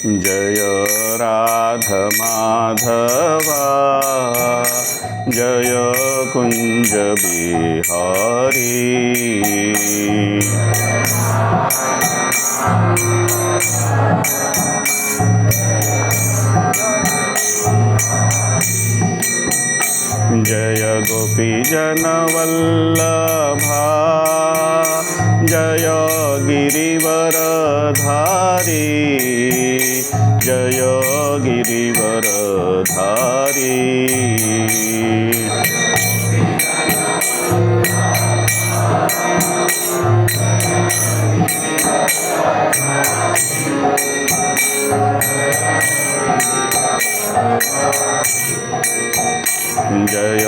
जय राधा माधवा जय कुंज बिहारी जय गोपी जनवल्लभा जय गिरिवरधारी जय गिरिवरधारी जय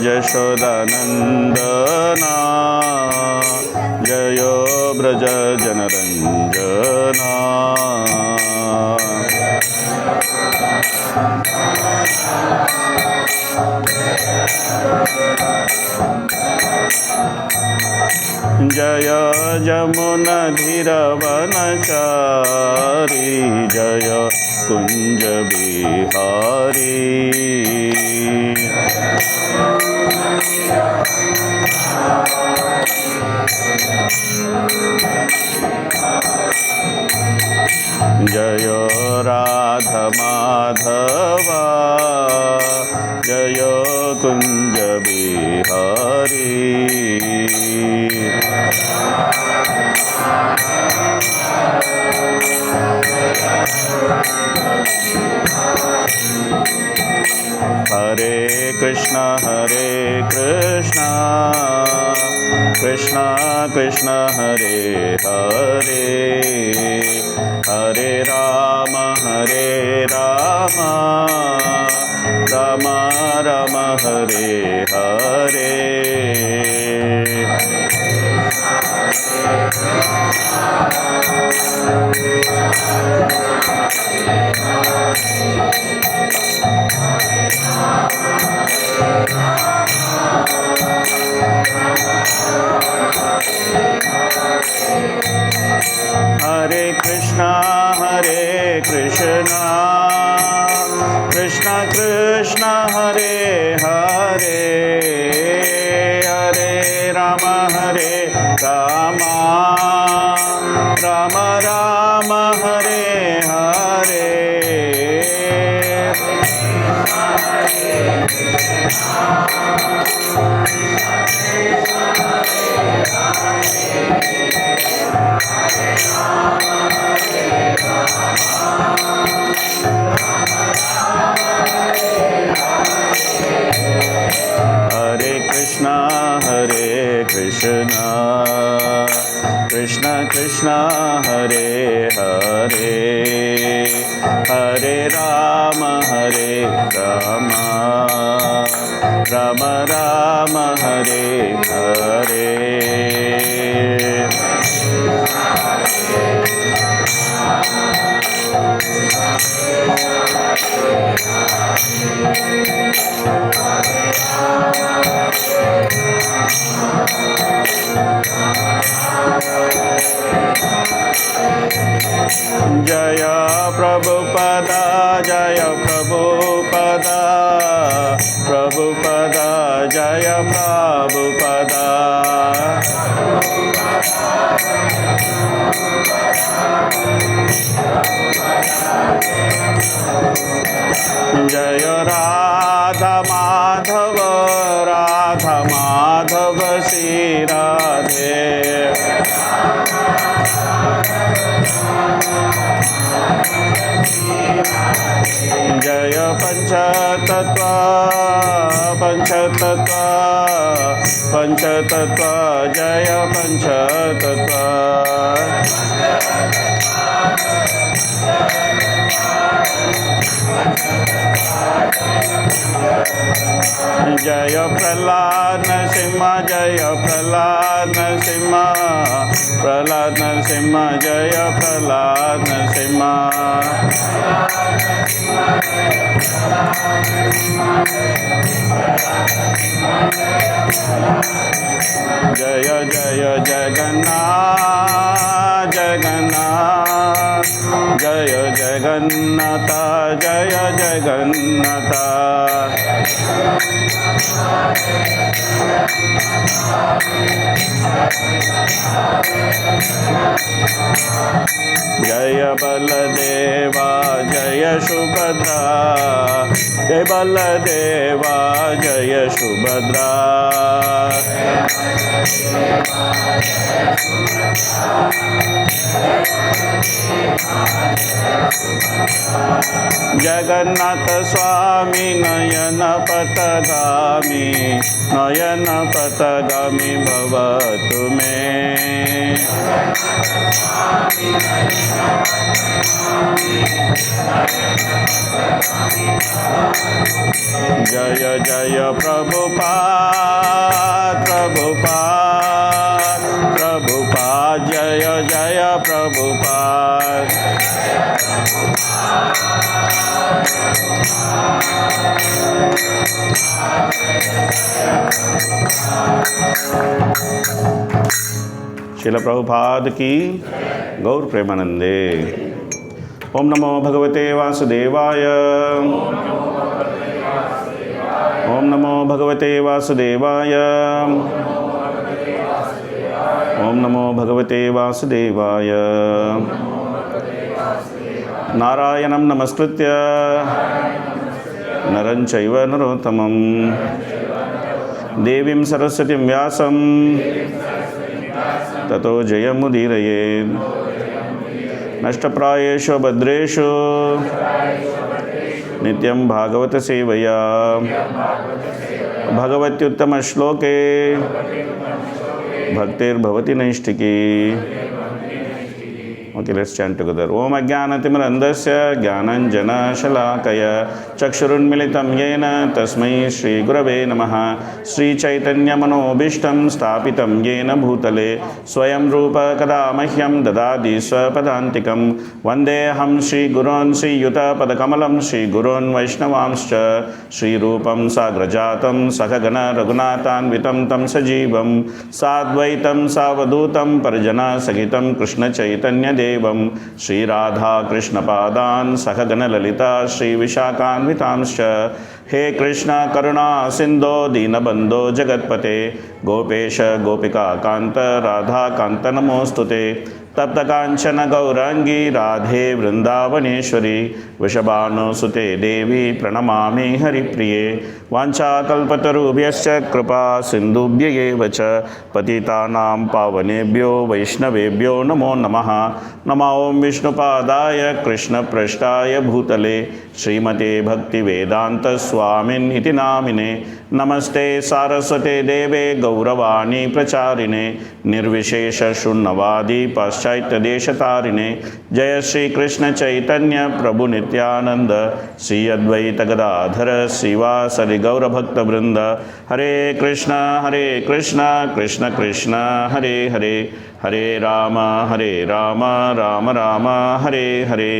यशोदानन्दना जय ब्रज जनरञ्जना जय जमुनधिरवनचारी जय कुंज बिहारी जय राधा माधवा जय कुंज बिहारी हरे कृष्ण कृष्ण कृष्ण हरे हरे हरे राम राम राम हरे हरे हरे कृष्णा कृष्ण कृष्ण हरे हरे हरे राम राम राम हरे हरे हरे कृष्णा कृष्ण कृष्ण हरे हरे हरे राम राम राम हरे हरे जय प्रभुपदा जय प्रभुपदा प्रभुपदा जय प्रभुपदा जय राधा माधव श्री राधे जय पंचतत्व जय पंचतत्व जय प्रहलाद नरसिंह जय प्रहलाद नरसिंह जय प्रहलाद नरसिंह जय जय जगन्नाथ जय जगन्नाथ जय जगन्नाथ जय बलदेवा जय सुभद्रा जय बलदेवा जय सुभद्रा जगन्नाथ स्वामी नयन पथगामी भवतु मे जय जय प्रभुपाद प्रभुपाद प्रभुपाद जय जय प्रभुपाद श्रील प्रभुपाद की गौर प्रेमानंदे। ओम नमो भगवते वासुदेवाय ओम नमो भगवते वासुदेवाय ओम नमो भगवते वासुदेवाय नारायणं नमस्कृत्य नरं चैव नरोत्तमं देवीं सरस्वतीं व्यासं ततो जयमुदीरयेत् नष्टप्रायेषु भद्रेषु नित्यं भागवत सेवया भगवत्युत्तमश्लोके भक्तिर्भवति नैष्ठिकी। Okay, let's chant together. Om Ajnanatimrandasya Jnananjana-shalakaya Chakshurunmilitam Yena Tasmai Shri Gurave Namaha Shri Chaitanya Manobishtam Stapitam Yena Bhutale Swayam Rupa Kadamahyam Dadadi Swapadantikam Vandeham Shri Gurun Sri Yuta Padakamalam Shri Gurun Vaishnavamscha Shri Rupam Sagrajatam Sakagana Raghunatan Vitam Tam Sajivam Sadvaitam Savadutam Parjana Sagitam Krishna Chaitanya देवं श्री राधा कृष्ण पादान सखगण ललिता श्री विशाखान्वितांश्च हे कृष्ण करुणा सिंधो दीनबंधो जगत्पते गोपेश गोपिका कांत राधा कांत नमोस्तुते तप्त कांचन गौरांगी राधे वृंदावनेश्वरी वृषभानुसुते देवी प्रणमामि हरिप्रिये वाञ्छाकल्पतरुभ्यश्च कृपा सिन्धुभ्य एव च पतितानां पावनेभ्यो वैष्णवेभ्यो नमो नमः। नमो ओं विष्णुपादाय कृष्णपृष्ठाय भूतले श्रीमते भक्तिवेदांत स्वामिन् इति नामिने नमस्ते सारस्वते देवे गौरवाणी प्रचारिणे निर्विशेष शून्यवादी पाश्चात्यदेशतारिणे जय श्री कृष्ण चैतन्य प्रभु नित्यानंद श्री अद्वैत गदाधर श्रीवासरि गौरभक्तवृंद हरे कृष्ण कृष्ण कृष्ण हरे हरे हरे राम राम राम हरे हरे।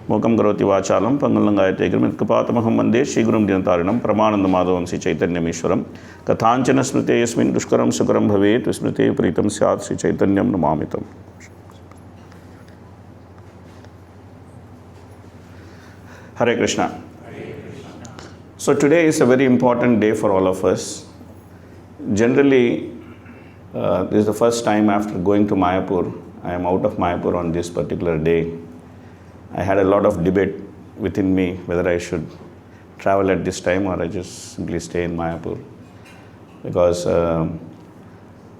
मूकं करोति वाचालं पंगुलंगायते गिरिमित्कपातमहं वन्दे श्रीगुरुं दीनतारिणं परमानन्दमाधवं श्रीचैतन्यमीश्वरं कथाञ्चन स्मृते यस्मिन् दुष्करं सुकरं भवेत् विस्मृते प्रीतं स्यात् श्रीचैतन्यं नमामि तम्। Hare Krishna. So today is a very important day for all of us. Generally, this is the first time after going to Mayapur. I am out of Mayapur on this particular day. I had a lot of debate within me whether I should travel at this time or I just simply stay in Mayapur. Because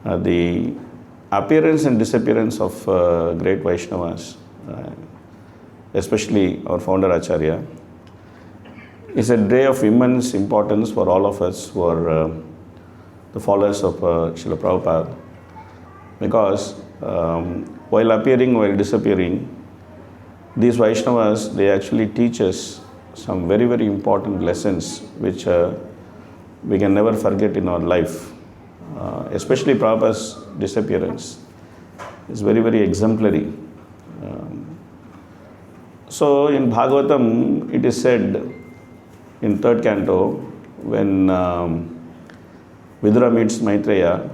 the appearance and disappearance of great Vaishnavas, especially our founder Acharya, is a day of immense importance for all of us who are the followers of Śrila Prabhupada. Because while appearing, while disappearing, these Vaishnavas, they actually teach us some very, very important lessons which we can never forget in our life. Especially Prabhupada's disappearance is very, very exemplary. So in Bhagavatam, it is said in 3rd canto, when Vidura meets Maitreya,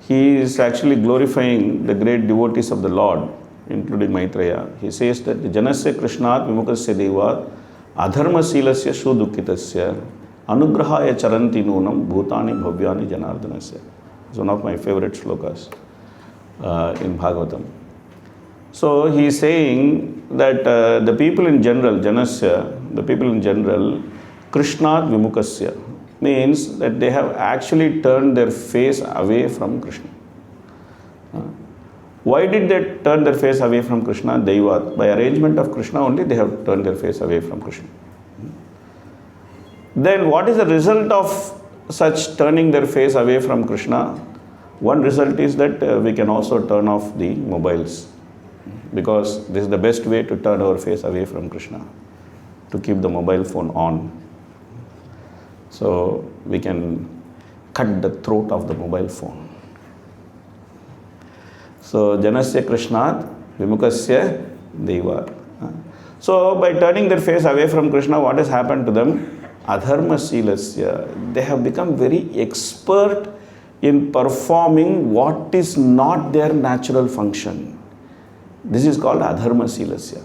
he is actually glorifying the great devotees of the Lord including Maitreya, he says that Janasya Krishnat Vimukasya Deva Adharma Silasya Shudukitasya Anugrahaya Charanti Nunam Bhutani Bhavyani Janardanasya. It's one of my favorite shlokas in Bhagavatam. So he is saying that the people in general, Janasya, the people in general, Krishnat Vimukasya, means that they have actually turned their face away from Krishna. Why did they turn their face away from Krishna? Deva. By arrangement of Krishna only they have turned their face away from Krishna. Then what is the result of such turning their face away from Krishna? One result is that we can also turn off the mobiles, because this is the best way to turn our face away from Krishna, to keep the mobile phone on. So we can cut the throat of the mobile phone. So Janasya Krishnat Vimukasya Deva. So by turning their face away from Krishna, what has happened to them? Adharma Silasya. They have become very expert in performing what is not their natural function. This is called Adharma Silasya.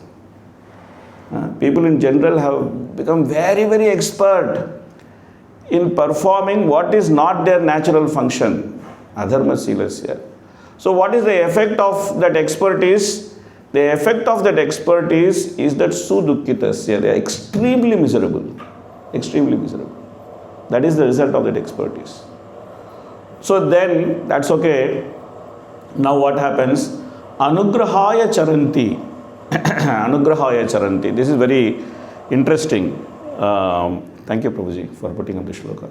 People in general have become very, very expert in performing what is not their natural function. Adharma Silasya. So what is the effect of that expertise? The effect of that expertise is that Sudukkitasya. They are extremely miserable. Extremely miserable. That is the result of that expertise. So then, that's okay. Now what happens? Anugrahaya Charanti. Anugrahaya Charanti. This is very interesting. Thank you, Prabhuji, for putting up this shloka.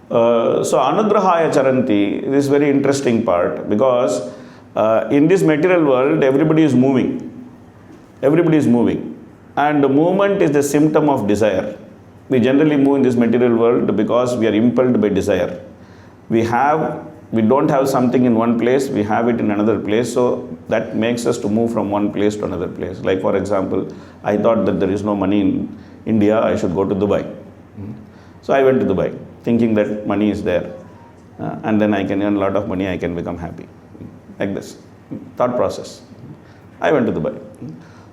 So Anugrahaya Charanti, this is very interesting part, because in this material world everybody is moving. Everybody is moving. And the movement is the symptom of desire. We generally move in this material world because we are impelled by desire. We don't have something in one place, we have it in another place, so that makes us to move from one place to another place. Like for example, I thought that there is no money in India, I should go to Dubai. So I went to Dubai, thinking that money is there, and then I can earn a lot of money, I can become happy. Like this, thought process. I went to Dubai.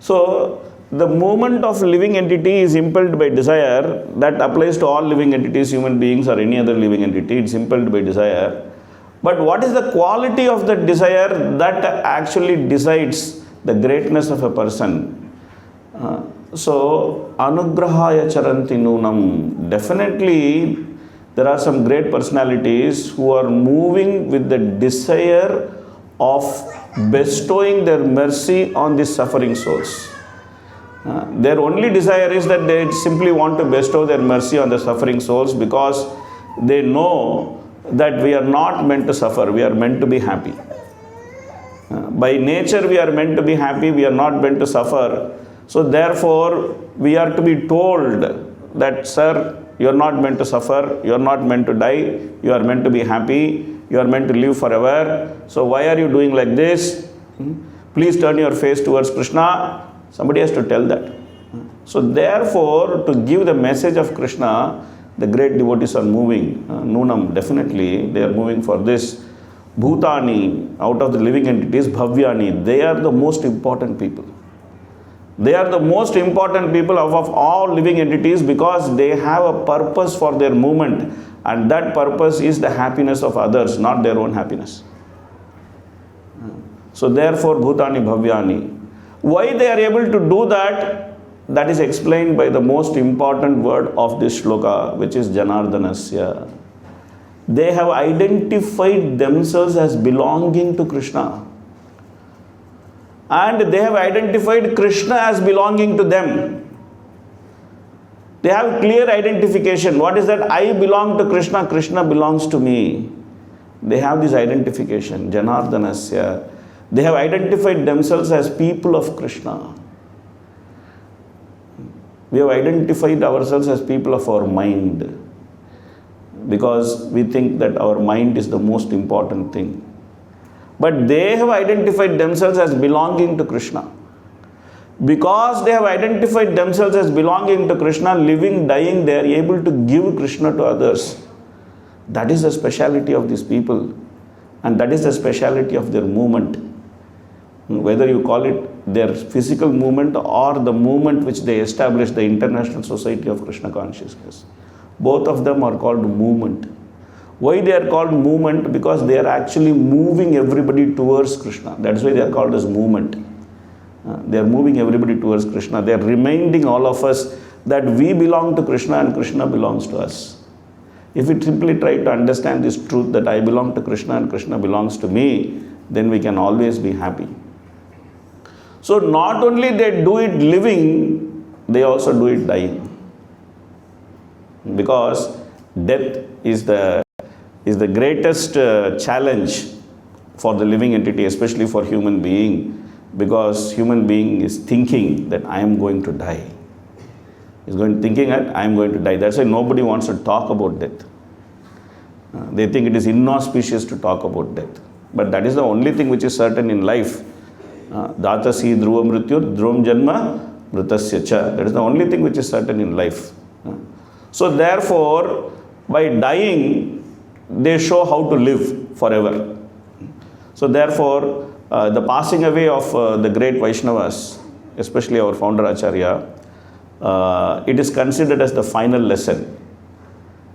So the movement of living entity is impelled by desire. That applies to all living entities, human beings or any other living entity. It's impelled by desire. But what is the quality of that desire that actually decides the greatness of a person? So, Anugrahaya Charanti Nunam. Definitely, there are some great personalities who are moving with the desire of bestowing their mercy on the suffering souls. Their only desire is that they simply want to bestow their mercy on the suffering souls, because they know that we are not meant to suffer, we are meant to be happy. By nature we are meant to be happy, we are not meant to suffer. So therefore we are to be told that, sir, you are not meant to suffer, you are not meant to die, you are meant to be happy, you are meant to live forever. So why are you doing like this? Please turn your face towards Krishna. Somebody has to tell that. So therefore, to give the message of Krishna, the great devotees are moving. Nunam, definitely, they are moving for this. Bhutani, out of the living entities, Bhavyani, they are the most important people. They are the most important people of all living entities, because they have a purpose for their movement, and that purpose is the happiness of others, not their own happiness. So therefore, Bhutani, Bhavyani. Why they are able to do that? That is explained by the most important word of this shloka, which is Janardanasya. They have identified themselves as belonging to Krishna. And they have identified Krishna as belonging to them. They have clear identification. What is that? I belong to Krishna, Krishna belongs to me. They have this identification, Janardanasya. They have identified themselves as people of Krishna. We have identified ourselves as people of our mind, because we think that our mind is the most important thing. But they have identified themselves as belonging to Krishna. Because they have identified themselves as belonging to Krishna, living, dying, they are able to give Krishna to others. That is the speciality of these people. And that is the speciality of their movement. whether you call it their physical movement or the movement which they established, the International Society of Krishna Consciousness. Both of them are called movement. Why they are called movement? Because they are actually moving everybody towards Krishna. That's why they are called as movement. They are moving everybody towards Krishna. They are reminding all of us that we belong to Krishna and Krishna belongs to us. If we simply try to understand this truth that I belong to Krishna and Krishna belongs to me, then we can always be happy. So not only they do it living, they also do it dying. Because death is the greatest challenge for the living entity, especially for human being, because human being is thinking that I am going to die. He's thinking that I am going to die. That's why nobody wants to talk about death. They think it is inauspicious to talk about death. But that is the only thing which is certain in life. Datasi dhruva mrityur dhruvam janma mritasya cha. That is the only thing which is certain in life. So therefore, by dying, they show how to live forever. So therefore, the passing away of the great Vaishnavas, especially our founder Acharya, it is considered as the final lesson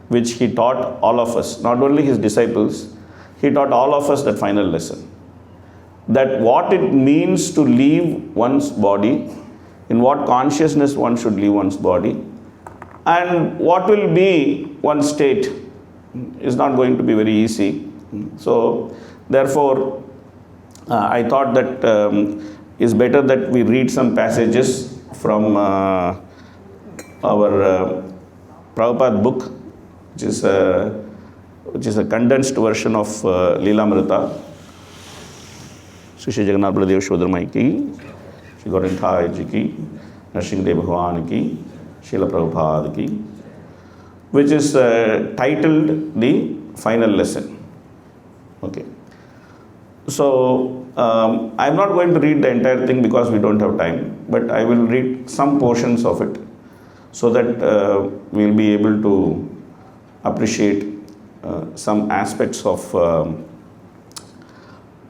which he taught all of us, not only his disciples, he taught all of us that final lesson. That what it means to leave one's body, in what consciousness one should leave one's body, and what will be one's state is not going to be very easy. So therefore, I thought that it's better that we read some passages from our Prabhupada book, which is a condensed version of Leelamrita. Shri Jagannath Baladev Shodharmai ki, Shri Gauranath ji ki, Narsingh Dev Bhagwan ki, Śrila Prabhupada ki, which is titled The Final Lesson. Okay. So, I'm not going to read the entire thing because we don't have time, but I will read some portions of it so that we'll be able to appreciate some aspects of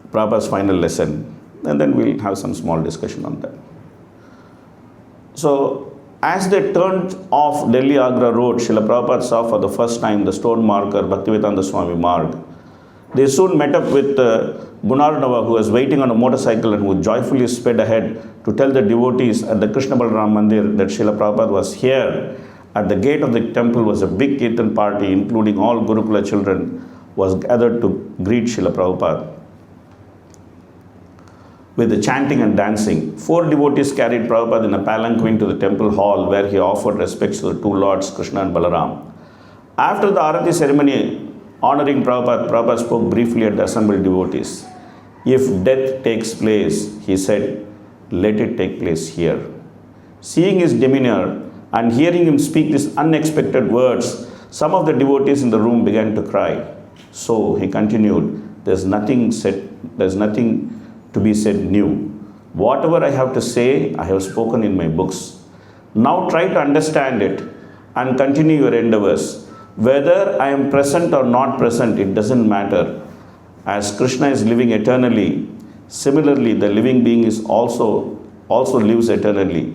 Prabhupada's final lesson, and then we'll have some small discussion on that. So, as they turned off Delhi-Agra road, Srila Prabhupada saw for the first time the stone marker Bhaktivedanta Swami Marg. They soon met up with Gunarnava, who was waiting on a motorcycle and who joyfully sped ahead to tell the devotees at the Krishna Balaram Mandir that Srila Prabhupada was here. At the gate of the temple was a big Kirtan party, including all Gurukula children, was gathered to greet Srila Prabhupada. With the chanting and dancing, 4 devotees carried Prabhupada in a palanquin to the temple hall where he offered respects to the 2 lords, Krishna and Balaram. After the Arati ceremony honoring Prabhupada, Prabhupada spoke briefly at the assembled devotees. If death takes place, he said, let it take place here. Seeing his demeanor and hearing him speak these unexpected words, some of the devotees in the room began to cry. So he continued, there's nothing to be said new. Whatever I have to say, I have spoken in my books. Now try to understand it and continue your endeavors. Whether I am present or not present, it doesn't matter. As Krishna is living eternally, similarly the living being is also lives eternally.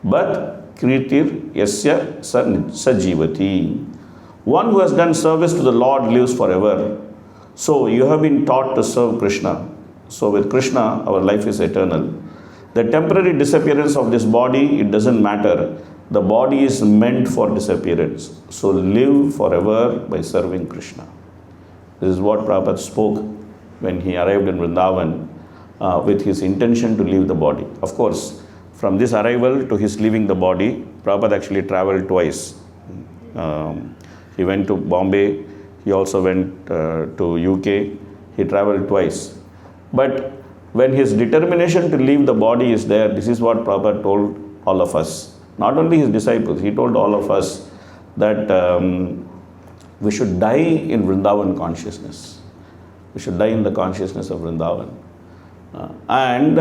But Kritir Yasya Sajivati. One who has done service to the Lord lives forever. So you have been taught to serve Krishna. So with Krishna, our life is eternal. The temporary disappearance of this body, it doesn't matter. The body is meant for disappearance. So live forever by serving Krishna. This is what Prabhupada spoke when he arrived in Vrindavan with his intention to leave the body. Of course, from this arrival to his leaving the body, Prabhupada actually traveled twice. He went to Bombay, he also went to UK, he traveled twice. But when his determination to leave the body is there, this is what Prabhupada told all of us. Not only his disciples, he told all of us that we should die in Vrindavan consciousness. We should die in the consciousness of Vrindavan. And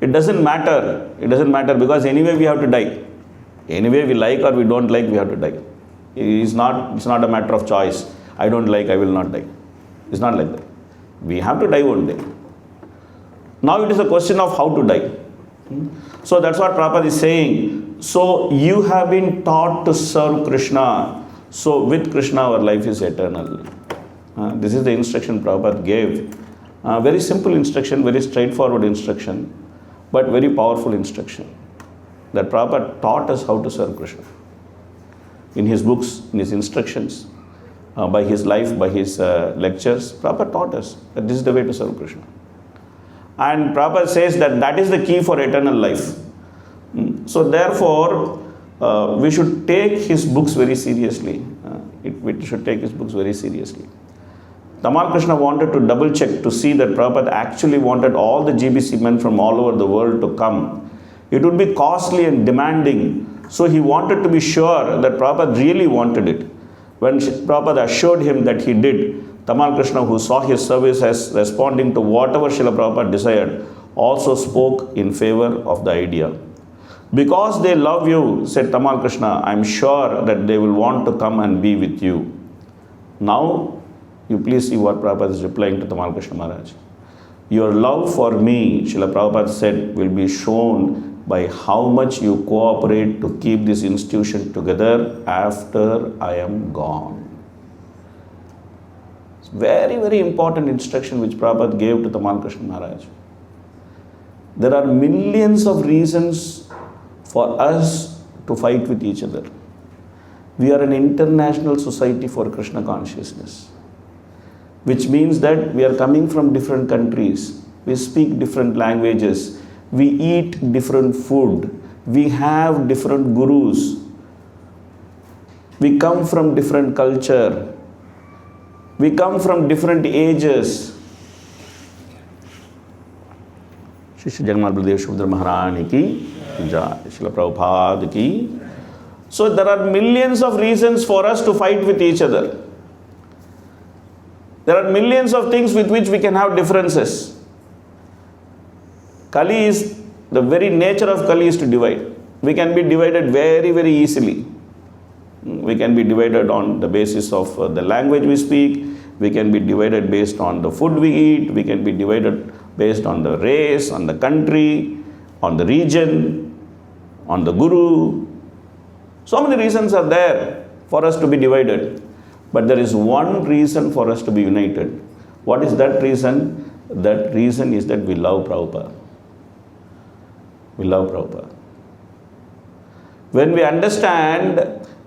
it doesn't matter. It doesn't matter because anyway we have to die. Anyway we like or we don't like, we have to die. It's not a matter of choice. I don't like, I will not die. It's not like that. We have to die one day. Now it is a question of how to die. So that's what Prabhupada is saying. So you have been taught to serve Krishna. So with Krishna our life is eternal. This is the instruction Prabhupada gave. Very simple instruction, very straightforward instruction, but very powerful instruction. That Prabhupada taught us how to serve Krishna. In his books, in his instructions, by his life, by his lectures, Prabhupada taught us that this is the way to serve Krishna. And Prabhupada says that that is the key for eternal life. So therefore, we should take his books very seriously. We should take his books very seriously. Tamal Krishna wanted to double check to see that Prabhupada actually wanted all the GBC men from all over the world to come. It would be costly and demanding. So he wanted to be sure that Prabhupada really wanted it. When Prabhupada assured him that he did, Tamal Krishna, who saw his service as responding to whatever Srila Prabhupada desired, also spoke in favor of the idea. Because they love you, said Tamal Krishna, I am sure that they will want to come and be with you. Now, you please see what Prabhupada is replying to Tamal Krishna Maharaj. Your love for me, Srila Prabhupada said, will be shown by how much you cooperate to keep this institution together after I am gone. It's very, very important instruction which Prabhupada gave to Tamal Krishna Maharaj. There are millions of reasons for us to fight with each other. We are an international society for Krishna consciousness, which means that we are coming from different countries, we speak different languages, we eat different food, we have different gurus, we come from different culture, we come from different ages. Shishya Jagmal Baladev Shubhadra Maharani ki jai, Srila Prabhupada ki. So there are millions of reasons for us to fight with each other. There are millions of things with which we can have differences. Kali is, the very nature of Kali is to divide. We can be divided very, very easily. We can be divided on the basis of the language we speak. We can be divided based on the food we eat. We can be divided based on the race, on the country, on the region, on the guru. So many reasons are there for us to be divided. But there is one reason for us to be united. What is that reason? That reason is that we love Prabhupada. We love Prabhupada. When we understand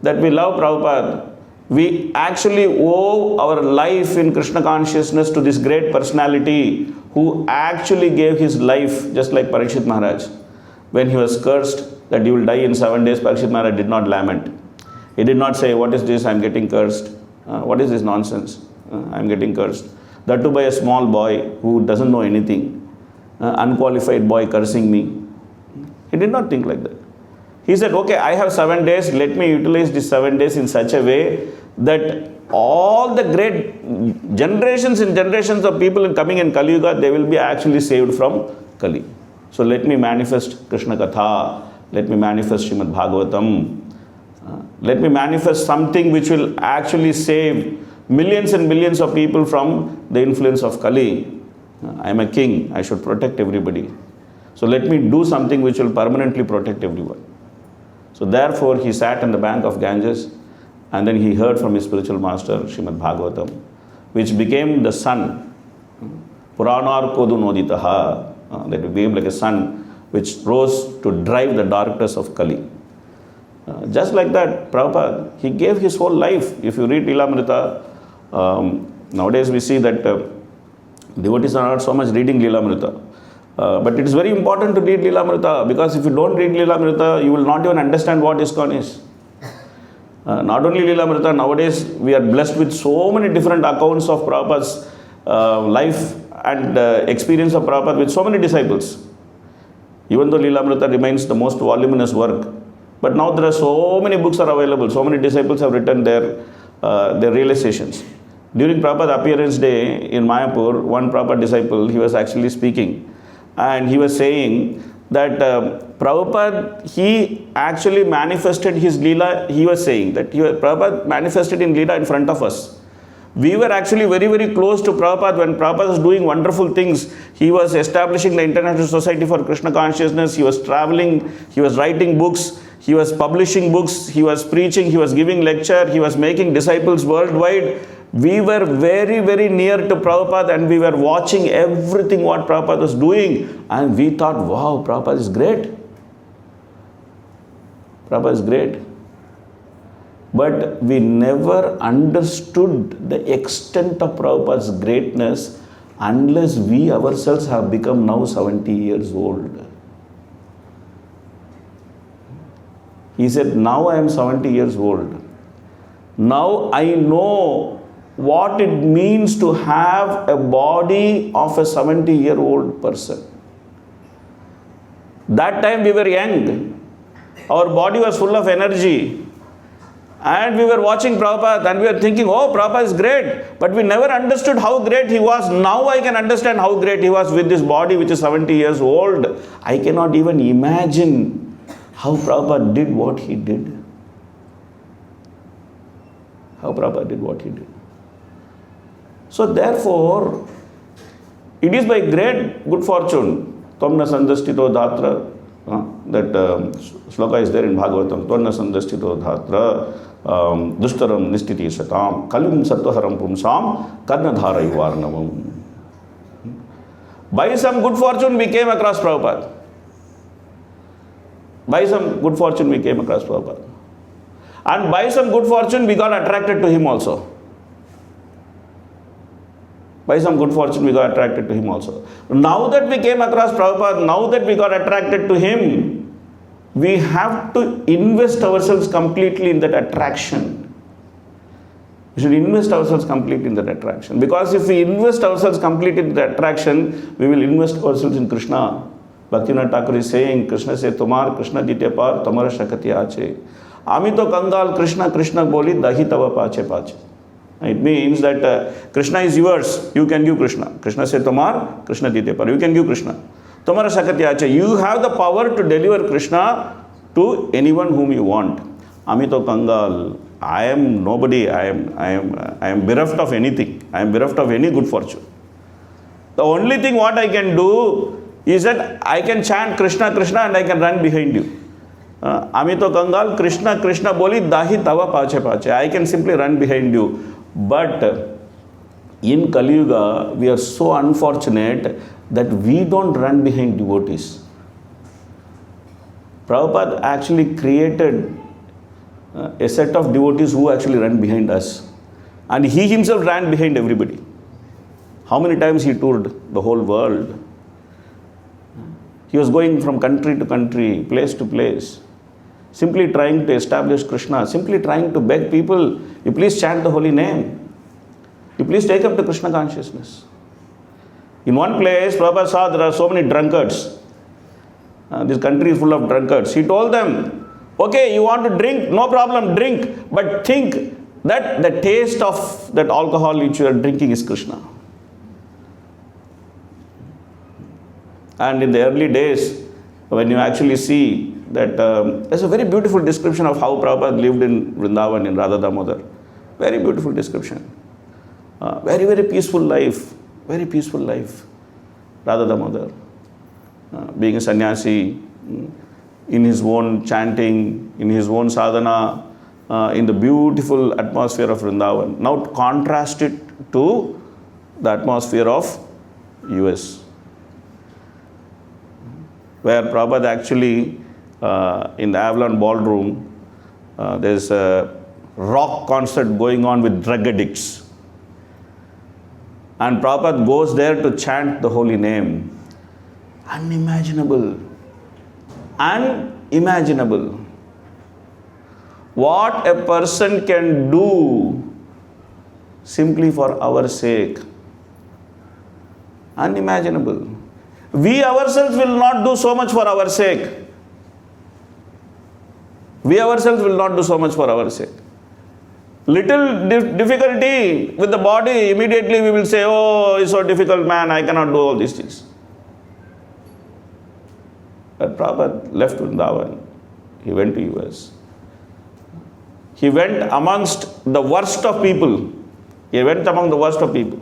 that we love Prabhupada, we actually owe our life in Krishna consciousness to this great personality who actually gave his life, just like Parikshit Maharaj. When he was cursed that he will die in 7 days, Parikshit Maharaj did not lament. He did not say, what is this, I am getting cursed. What is this nonsense? I am getting cursed. That too by a small boy who doesn't know anything. Unqualified boy cursing me. He did not think like that. He said, okay, I have 7 days. Let me utilize these 7 days in such a way that all the great generations and generations of people coming in Kali Yuga, they will be actually saved from Kali. So let me manifest Krishna Katha. Let me manifest Srimad Bhagavatam. Let me manifest something which will actually save millions and millions of people from the influence of Kali. I am a king. I should protect everybody. So let me do something which will permanently protect everyone. So therefore, he sat on the bank of Ganges and then he heard from his spiritual master, Srimad Bhagavatam, which became the sun. Puranar kodu noditaha. That became like a sun which rose to drive the darkness of Kali. Just like that, Prabhupada, he gave his whole life. If you read Lilamrita, nowadays we see that devotees are not so much reading Lilamrita. But it is very important to read Lilamrita, because if you don't read Lilamrita, you will not even understand what ISKCON is. Not only Lilamrita, nowadays we are blessed with so many different accounts of Prabhupada's life and experience of Prabhupada with so many disciples. Even though Lilamrita remains the most voluminous work, but now there are so many books are available, so many disciples have written their realizations. During Prabhupada appearance day in Mayapur, one Prabhupada disciple, he was actually speaking and he was saying that Prabhupada, he actually manifested his lila. He was saying that Prabhupada manifested in lila in front of us. We were actually very, very close to Prabhupada when Prabhupada was doing wonderful things. He was establishing the International Society for Krishna Consciousness. He was traveling. He was writing books. He was publishing books. He was preaching. He was giving lecture. He was making disciples worldwide. We were very, very near to Prabhupada, and we were watching everything what Prabhupada was doing. And we thought, wow, Prabhupada is great. Prabhupada is great. But we never understood the extent of Prabhupada's greatness unless we ourselves have become now 70 years old. He said, now I am 70 years old. Now I know what it means to have a body of a 70-year-old person. That time we were young. Our body was full of energy. And we were watching Prabhupada and we were thinking, oh, Prabhupada is great. But we never understood how great he was. Now I can understand how great he was with this body which is 70 years old. I cannot even imagine how Prabhupada did what he did. How Prabhupada did what he did. So therefore, it is by great good fortune, Tvamna sandastito dhatra, that sloka is there in Bhagavatam, Tvamna sandastito dhatra, dushtaram nistiti satam, kalim sattvaharam pumsam, karnadhara yuvarnavam. By some good fortune we came across Prabhupada. By some good fortune we came across Prabhupada. And by some good fortune we got attracted to him also. By some good fortune we got attracted to him also. Now that we came across Prabhupada, now that we got attracted to him, we have to invest ourselves completely in that attraction. We should invest ourselves completely in that attraction. Because if we invest ourselves completely in that attraction, we will invest ourselves in Krishna. Bhaktivinoda Thakur is saying, Krishna se tumar, Krishna dite par, tamara shakati ache. Ami to kangal Krishna, Krishna boli, dahi tava pache pache. It means that Krishna is yours, you can give Krishna. Krishna se tomar, Krishna dite par, you can give Krishna. Tomara shakati ache, you have the power to deliver Krishna to anyone whom you want. Amito Kangal, I am nobody, I am bereft of anything. I am bereft of any good fortune. The only thing what I can do is that I can chant Krishna, Krishna and I can run behind you. Amito Kangal, Krishna, Krishna boli, dahi tava pache pache. I can simply run behind you. But in Kali Yuga, we are so unfortunate that we don't run behind devotees. Prabhupada actually created a set of devotees who actually run behind us. And he himself ran behind everybody. How many times he toured the whole world? He was going from country to country, place to place, simply trying to establish Krishna, simply trying to beg people, you please chant the holy name. You please take up the Krishna consciousness. In one place, Prabhupada saw there are so many drunkards. This country is full of drunkards. He told them, okay, you want to drink? No problem, drink. But think that the taste of that alcohol which you are drinking is Krishna. And in the early days, when you actually see that, there's a very beautiful description of how Prabhupada lived in Vrindavan, in Radha Damodar. Very beautiful description. Very, very peaceful life. Very peaceful life. Radha Damodar. Being a sannyasi, in his own chanting, in his own sadhana, in the beautiful atmosphere of Vrindavan. Now contrast it to the atmosphere of US, where Prabhupada actually, in the Avalon Ballroom, there's a rock concert going on with drug addicts. And Prabhupada goes there to chant the holy name. Unimaginable. Unimaginable. What a person can do simply for our sake. Unimaginable. We ourselves will not do so much for our sake. We ourselves will not do so much for our sake. Little difficulty with the body, immediately we will say, oh, it's so difficult, man, I cannot do all these things. But Prabhupada left Vrindavan. He went to US. He went amongst the worst of people. He went among the worst of people.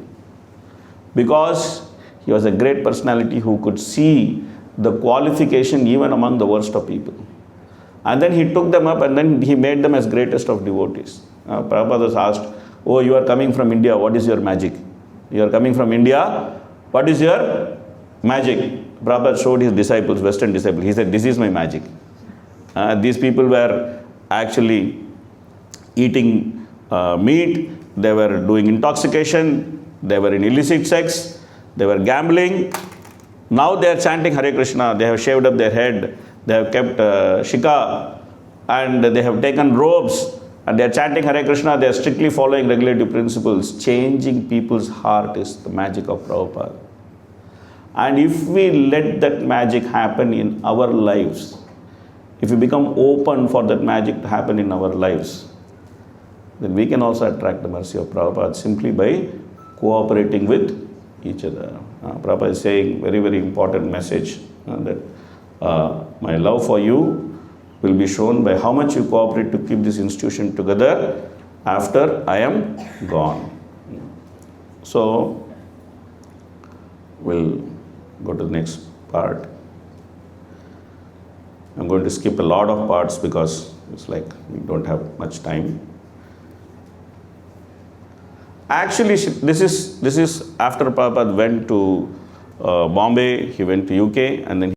Because he was a great personality who could see the qualification even among the worst of people. And then he took them up and then he made them as greatest of devotees. Prabhupada was asked, oh, you are coming from India, what is your magic? You are coming from India, what is your magic? Prabhupada showed his disciples, Western disciples. He said, this is my magic. These people were actually eating meat, they were doing intoxication, they were in illicit sex, they were gambling. Now they are chanting Hare Krishna, they have shaved up their head, they have kept shika, and they have taken robes, and they are chanting Hare Krishna, they are strictly following regulative principles. Changing people's heart is the magic of Prabhupada. And if we let that magic happen in our lives, if we become open for that magic to happen in our lives, then we can also attract the mercy of Prabhupada simply by cooperating with each other. Prabhupada is saying very, very important message that my love for you will be shown by how much you cooperate to keep this institution together after I am gone. So, we'll go to the next part. I'm going to skip a lot of parts because it's like we don't have much time. Actually, this is after Prabhupada went to Bombay, he went to UK, and then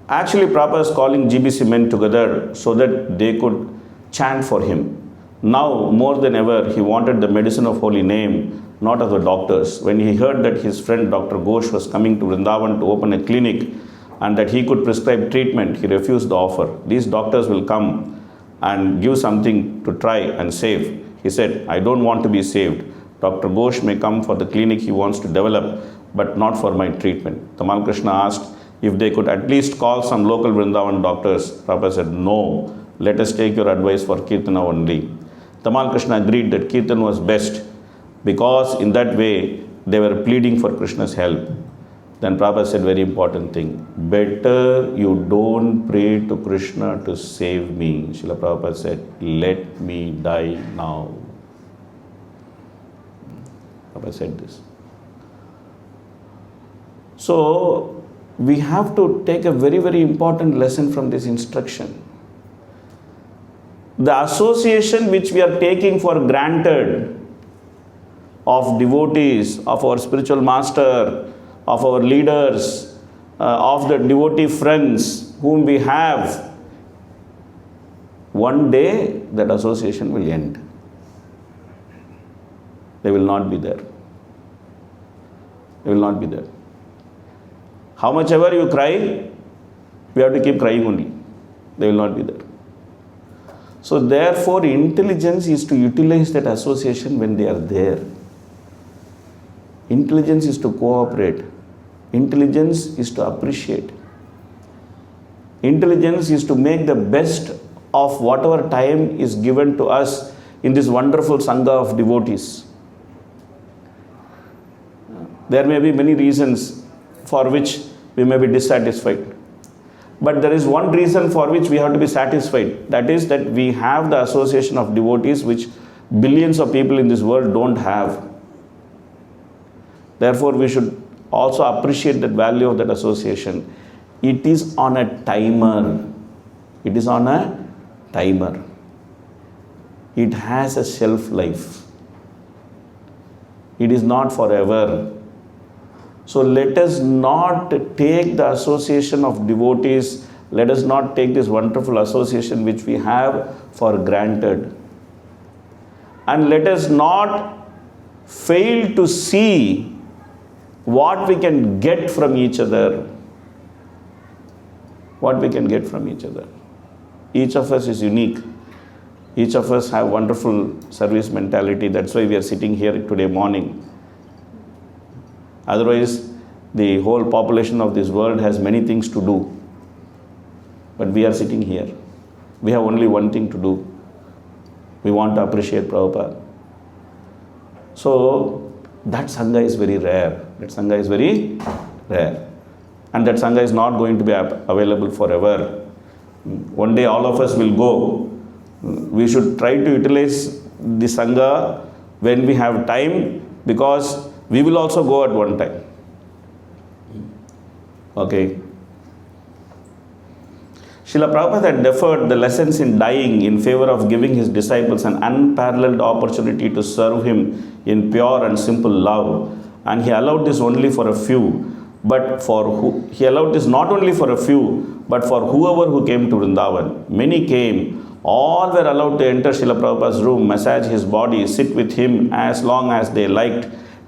actually Prabhupada is calling GBC men together so that they could chant for him. Now, more than ever, he wanted the medicine of holy name, not of the doctors. When he heard that his friend Dr. Ghosh was coming to Vrindavan to open a clinic and that he could prescribe treatment, he refused the offer. These doctors will come and give something to try and save. He said, I don't want to be saved. Dr. Ghosh may come for the clinic he wants to develop, but not for my treatment. Tamal Krishna asked if they could at least call some local Vrindavan doctors. Prabhupada said, no, let us take your advice for Kirtana only. Tamal Krishna agreed that Kirtan was best because in that way they were pleading for Krishna's help. Then Prabhupada said very important thing. Better you don't pray to Krishna to save me. Śrila Prabhupada said, let me die now. Prabhupada said this. So, we have to take a very, very important lesson from this instruction. The association which we are taking for granted of devotees, of our spiritual master, of our leaders, of the devotee friends whom we have, one day that association will end. They will not be there. They will not be there. How much ever you cry, we have to keep crying only. They will not be there. So therefore, intelligence is to utilize that association when they are there. Intelligence is to cooperate. Intelligence is to appreciate. Intelligence is to make the best of whatever time is given to us in this wonderful Sangha of devotees. There may be many reasons for which we may be dissatisfied. But there is one reason for which we have to be satisfied. That is that we have the association of devotees which billions of people in this world don't have. Therefore, we should also appreciate the value of that association. It is on a timer. It is on a timer. It has a shelf life. It is not forever. So let us not take the association of devotees, let us not take this wonderful association which we have for granted. And let us not fail to see what we can get from each other. What we can get from each other. Each of us is unique. Each of us have wonderful service mentality. That's why we are sitting here today morning. Otherwise, the whole population of this world has many things to do. But we are sitting here. We have only one thing to do. We want to appreciate Prabhupada. So, that Sangha is very rare. That Sangha is very rare. And that Sangha is not going to be available forever. One day all of us will go. We should try to utilize the Sangha when we have time, because we will also go at one time. Okay. Srila Prabhupada deferred the lessons in dying in favor of giving his disciples an unparalleled opportunity to serve him in pure and simple love. And he allowed this only for a few, he allowed this not only for a few, but for whoever who came to Vrindavan. Many came, all were allowed to enter Srila Prabhupada's room, massage his body, sit with him as long as they liked,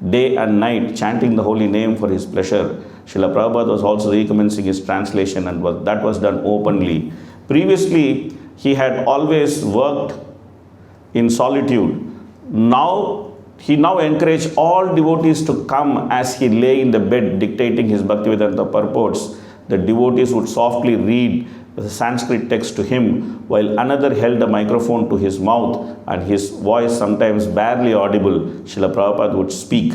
day and night, chanting the holy name for his pleasure. Srila Prabhupada was also recommencing his translation, and that was done openly. Previously, he had always worked in solitude. He now encouraged all devotees to come as he lay in the bed dictating his Bhaktivedanta purports. The devotees would softly read the Sanskrit text to him, while another held a microphone to his mouth, and his voice, sometimes barely audible, Srila Prabhupada would speak.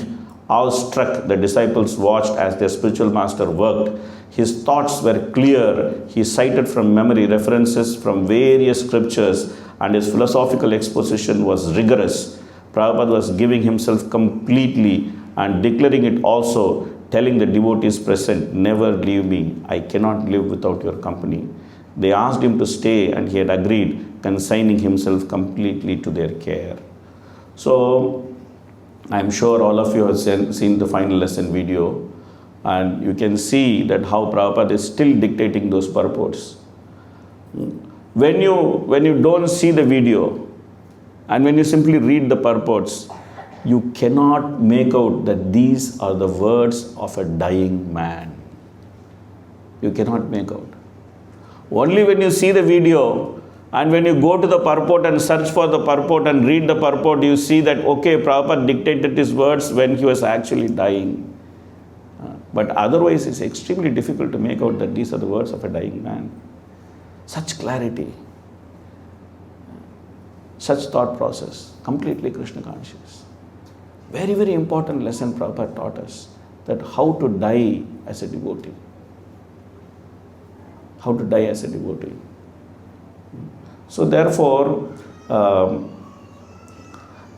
Awestruck, the disciples watched as their spiritual master worked. His thoughts were clear. He cited from memory references from various scriptures, and his philosophical exposition was rigorous. Prabhupada was giving himself completely and declaring it also, telling the devotees present, "Never leave me. I cannot live without your company." They asked him to stay, and he had agreed, consigning himself completely to their care. So, I'm sure all of you have seen the final lesson video, and you can see that how Prabhupada is still dictating those purports. When you don't see the video, and when you simply read the purports, you cannot make out that these are the words of a dying man. You cannot make out. Only when you see the video, and when you go to the purport and search for the purport and read the purport, you see that, okay, Prabhupada dictated his words when he was actually dying. But otherwise, it's extremely difficult to make out that these are the words of a dying man. Such clarity, such thought process, completely Krishna conscious. Very, very important lesson Prabhupada taught us, that how to die as a devotee. How to die as a devotee. So therefore,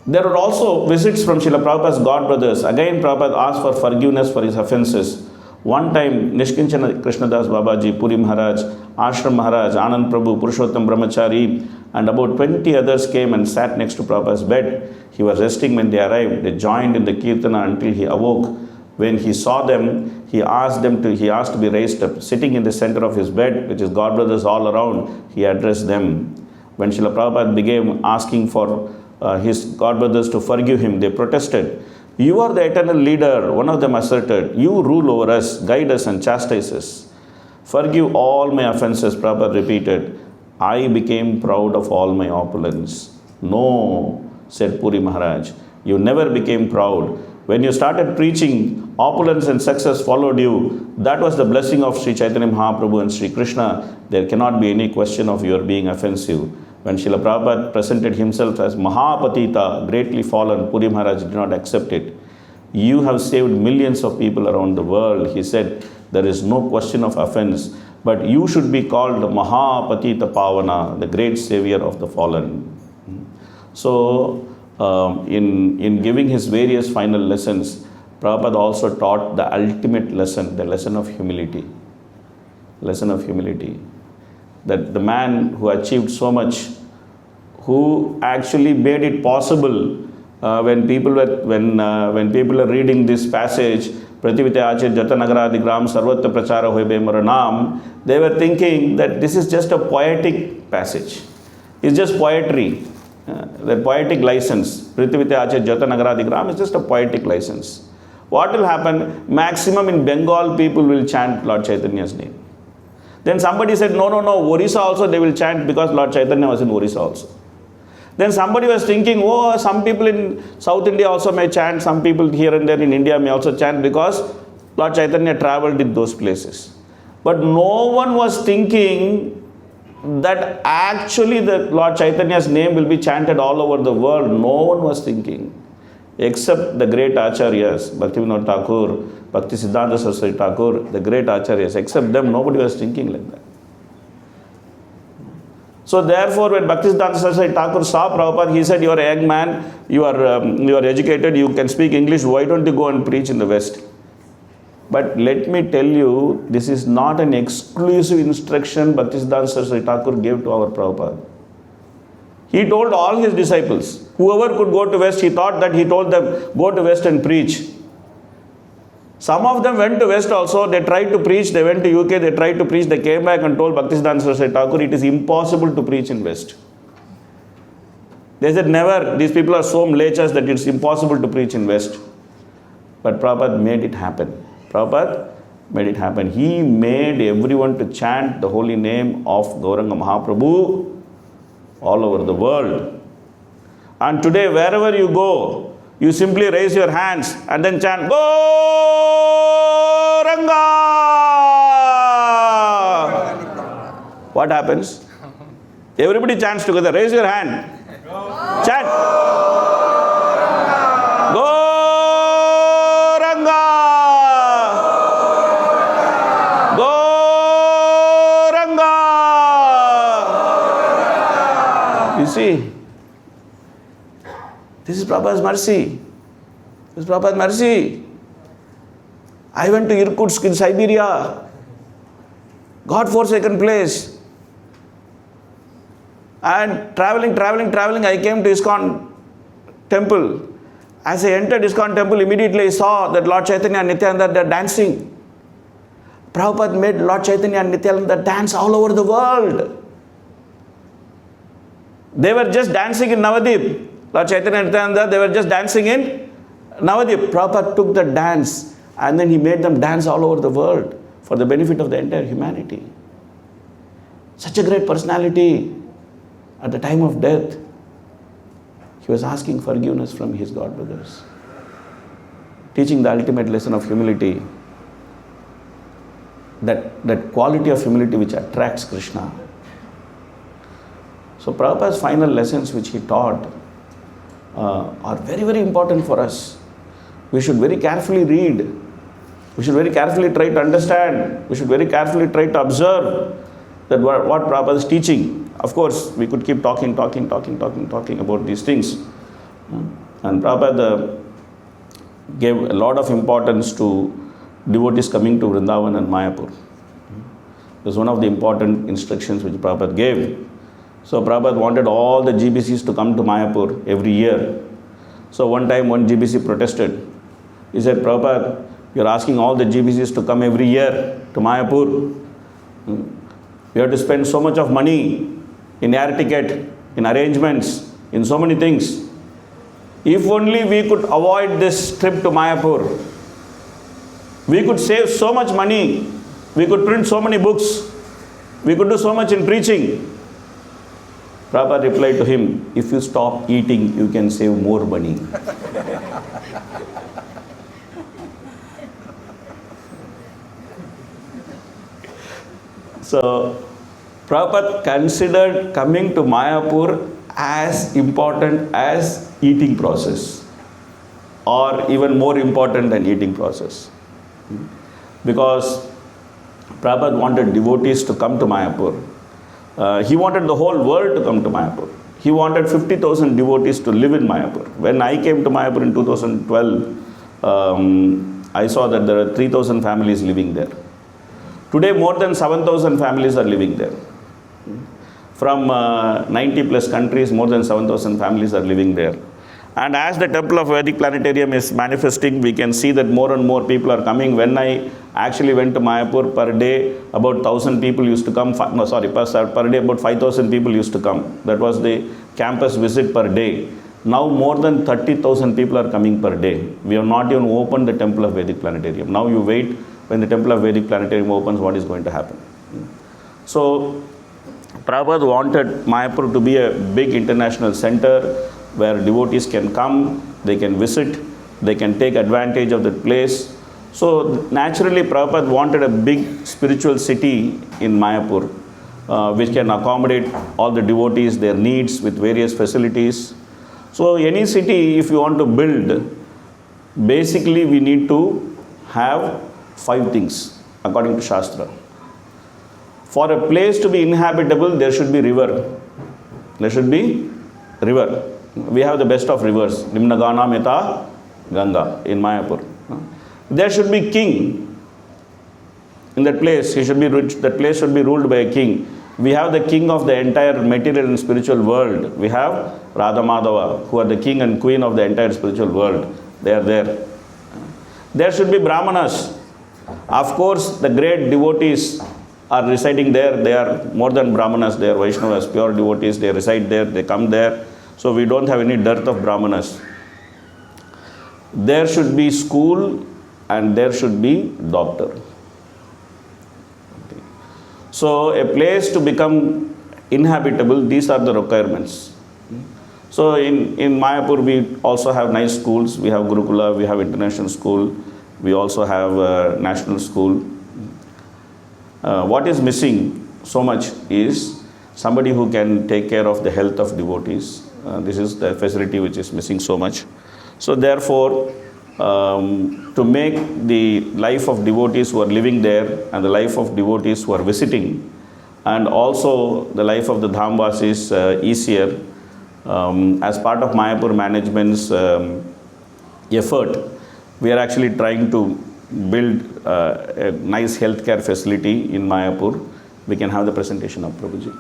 there were also visits from Srila Prabhupada's God brothers. Again, Prabhupada asked for forgiveness for his offenses. One time, Nishkinchana Krishnadas Babaji, Puri Maharaj, Ashram Maharaj, Anand Prabhu, Purushottam Brahmachari, and about 20 others came and sat next to Prabhupada's bed. He was resting when they arrived. They joined in the Kirtana until he awoke. When he saw them, he asked to be raised up. Sitting in the center of his bed, with his God brothers all around, he addressed them. When Srila Prabhupada began asking for his God brothers to forgive him, they protested. "You are the eternal leader," one of them asserted. "You rule over us, guide us and chastise us." "Forgive all my offenses," Prabhupada repeated. "I became proud of all my opulence." "No," said Puri Maharaj, "you never became proud. When you started preaching, opulence and success followed you. That was the blessing of Sri Chaitanya Mahaprabhu and Sri Krishna. There cannot be any question of your being offensive." When Srila Prabhupada presented himself as Mahapatita, greatly fallen, Puri Maharaj did not accept it. "You have saved millions of people around the world," he said. "There is no question of offense, but you should be called Mahapatita Pavana, the great savior of the fallen." So, in giving his various final lessons, Prabhupada also taught the ultimate lesson, the lesson of humility. Lesson of humility. That the man who achieved so much, who actually made it possible, when people are reading this passage, Prativite Ache Jatanagara Gram Sarvatra Prachara Hoibe Maranam, they were thinking that this is just a poetic passage. It's just poetry. The poetic license. Prativite Ache Jatanagara Gram is just a poetic license. What will happen? Maximum in Bengal, people will chant Lord Chaitanya's name. Then somebody said, no, Orissa also they will chant because Lord Chaitanya was in Orissa also. Then somebody was thinking, some people in South India also may chant, some people here and there in India may also chant because Lord Chaitanya traveled in those places. But no one was thinking that actually the Lord Chaitanya's name will be chanted all over the world. No one was thinking. Except the great Acharyas, Bhaktivinoda Thakur, Bhakti Siddhanta Saraswati Thakur, the great Acharyas, except them, nobody was thinking like that. So therefore, when Bhaktisiddhanta Saraswati Thakur saw Prabhupada, he said, you are a young man, you are educated, you can speak English, why don't you go and preach in the West? But let me tell you, this is not an exclusive instruction Bhaktisiddhanta Saraswati Thakur gave to our Prabhupada. He told all his disciples, whoever could go to West, he thought that he told them, go to West and preach. Some of them went to West also, they tried to preach, they went to UK, they tried to preach, they came back and told Bhaktisiddhanta Saraswati Thakur, it is impossible to preach in West. They said, never, these people are so mlechas that it's impossible to preach in West. But Prabhupada made it happen. Prabhupada made it happen. He made everyone to chant the holy name of Gauranga Mahaprabhu all over the world. And today, wherever you go, you simply raise your hands and then chant, Gauranga! What happens? Everybody chants together. Raise your hand. Chant. Gauranga! Gauranga! You see? This is Prabhupada's mercy. This is Prabhupada's mercy. I went to Irkutsk in Siberia. God-forsaken place. And traveling, I came to ISKCON temple. As I entered ISKCON temple, immediately I saw that Lord Chaitanya and Nityananda, they are dancing. Prabhupada made Lord Chaitanya and Nityananda dance all over the world. They were just dancing in Navadip. Lord Chaitanya and Nityananda, they were just dancing in Navadip. Prabhupada took the dance and then he made them dance all over the world for the benefit of the entire humanity. Such a great personality. At the time of death, he was asking forgiveness from his God brothers, teaching the ultimate lesson of humility, that quality of humility which attracts Krishna. So Prabhupada's final lessons which he taught are very, very important for us. We should very carefully read. We should very carefully try to understand. We should very carefully try to observe that what Prabhupada is teaching. Of course, we could keep talking about these things. And Prabhupada gave a lot of importance to devotees coming to Vrindavan and Mayapur. It was one of the important instructions which Prabhupada gave. So Prabhupada wanted all the GBCs to come to Mayapur every year. So one time one GBC protested. He said, Prabhupada, you're asking all the GBCs to come every year to Mayapur. We have to spend so much of money in air ticket, in arrangements, in so many things. If only we could avoid this trip to Mayapur, we could save so much money, we could print so many books, we could do so much in preaching. Prabhupada replied to him, if you stop eating, you can save more money. So, Prabhupada considered coming to Mayapur as important as eating process, or even more important than eating process. Because Prabhupada wanted devotees to come to Mayapur. He wanted the whole world to come to Mayapur. He wanted 50,000 devotees to live in Mayapur. When I came to Mayapur in 2012, I saw that there are 3,000 families living there. Today, more than 7,000 families are living there. From 90 plus countries, more than 7,000 families are living there. And as the Temple of Vedic Planetarium is manifesting, we can see that more and more people are coming. When I actually went to Mayapur, per day, about 1,000 people used to come. Per day, about 5,000 people used to come. That was the campus visit per day. Now, more than 30,000 people are coming per day. We have not even opened the Temple of Vedic Planetarium. Now, you wait, when the Temple of Vedic Planetarium opens, what is going to happen? So, Prabhupada wanted Mayapur to be a big international center where devotees can come, they can visit, they can take advantage of the place. So naturally Prabhupada wanted a big spiritual city in Mayapur, which can accommodate all the devotees, their needs with various facilities. So any city, if you want to build, basically we need to have 5 things according to Shastra. For a place to be inhabitable, there should be river. There should be river. We have the best of rivers. Nimnagana Meta Ganga in Mayapur. There should be king in that place. He should be rich. That place should be ruled by a king. We have the king of the entire material and spiritual world. We have Radha Madhava, who are the king and queen of the entire spiritual world. They are there. There should be Brahmanas. Of course, the great devotees are residing there. They are more than Brahmanas. They are Vaishnavas, pure devotees. They reside there. They come there. So we don't have any dearth of Brahmanas. There should be school and there should be doctor. Okay. So a place to become inhabitable, these are the requirements. So in Mayapur, we also have nice schools. We have Gurukula, we have international school. We also have national school. What is missing so much is somebody who can take care of the health of devotees. This is the facility which is missing so much. So therefore, to make the life of devotees who are living there and the life of devotees who are visiting and also the life of the Dhamvasis easier, as part of Mayapur management's effort, we are actually trying to build a nice healthcare facility in Mayapur. We can have the presentation of Prabhuji.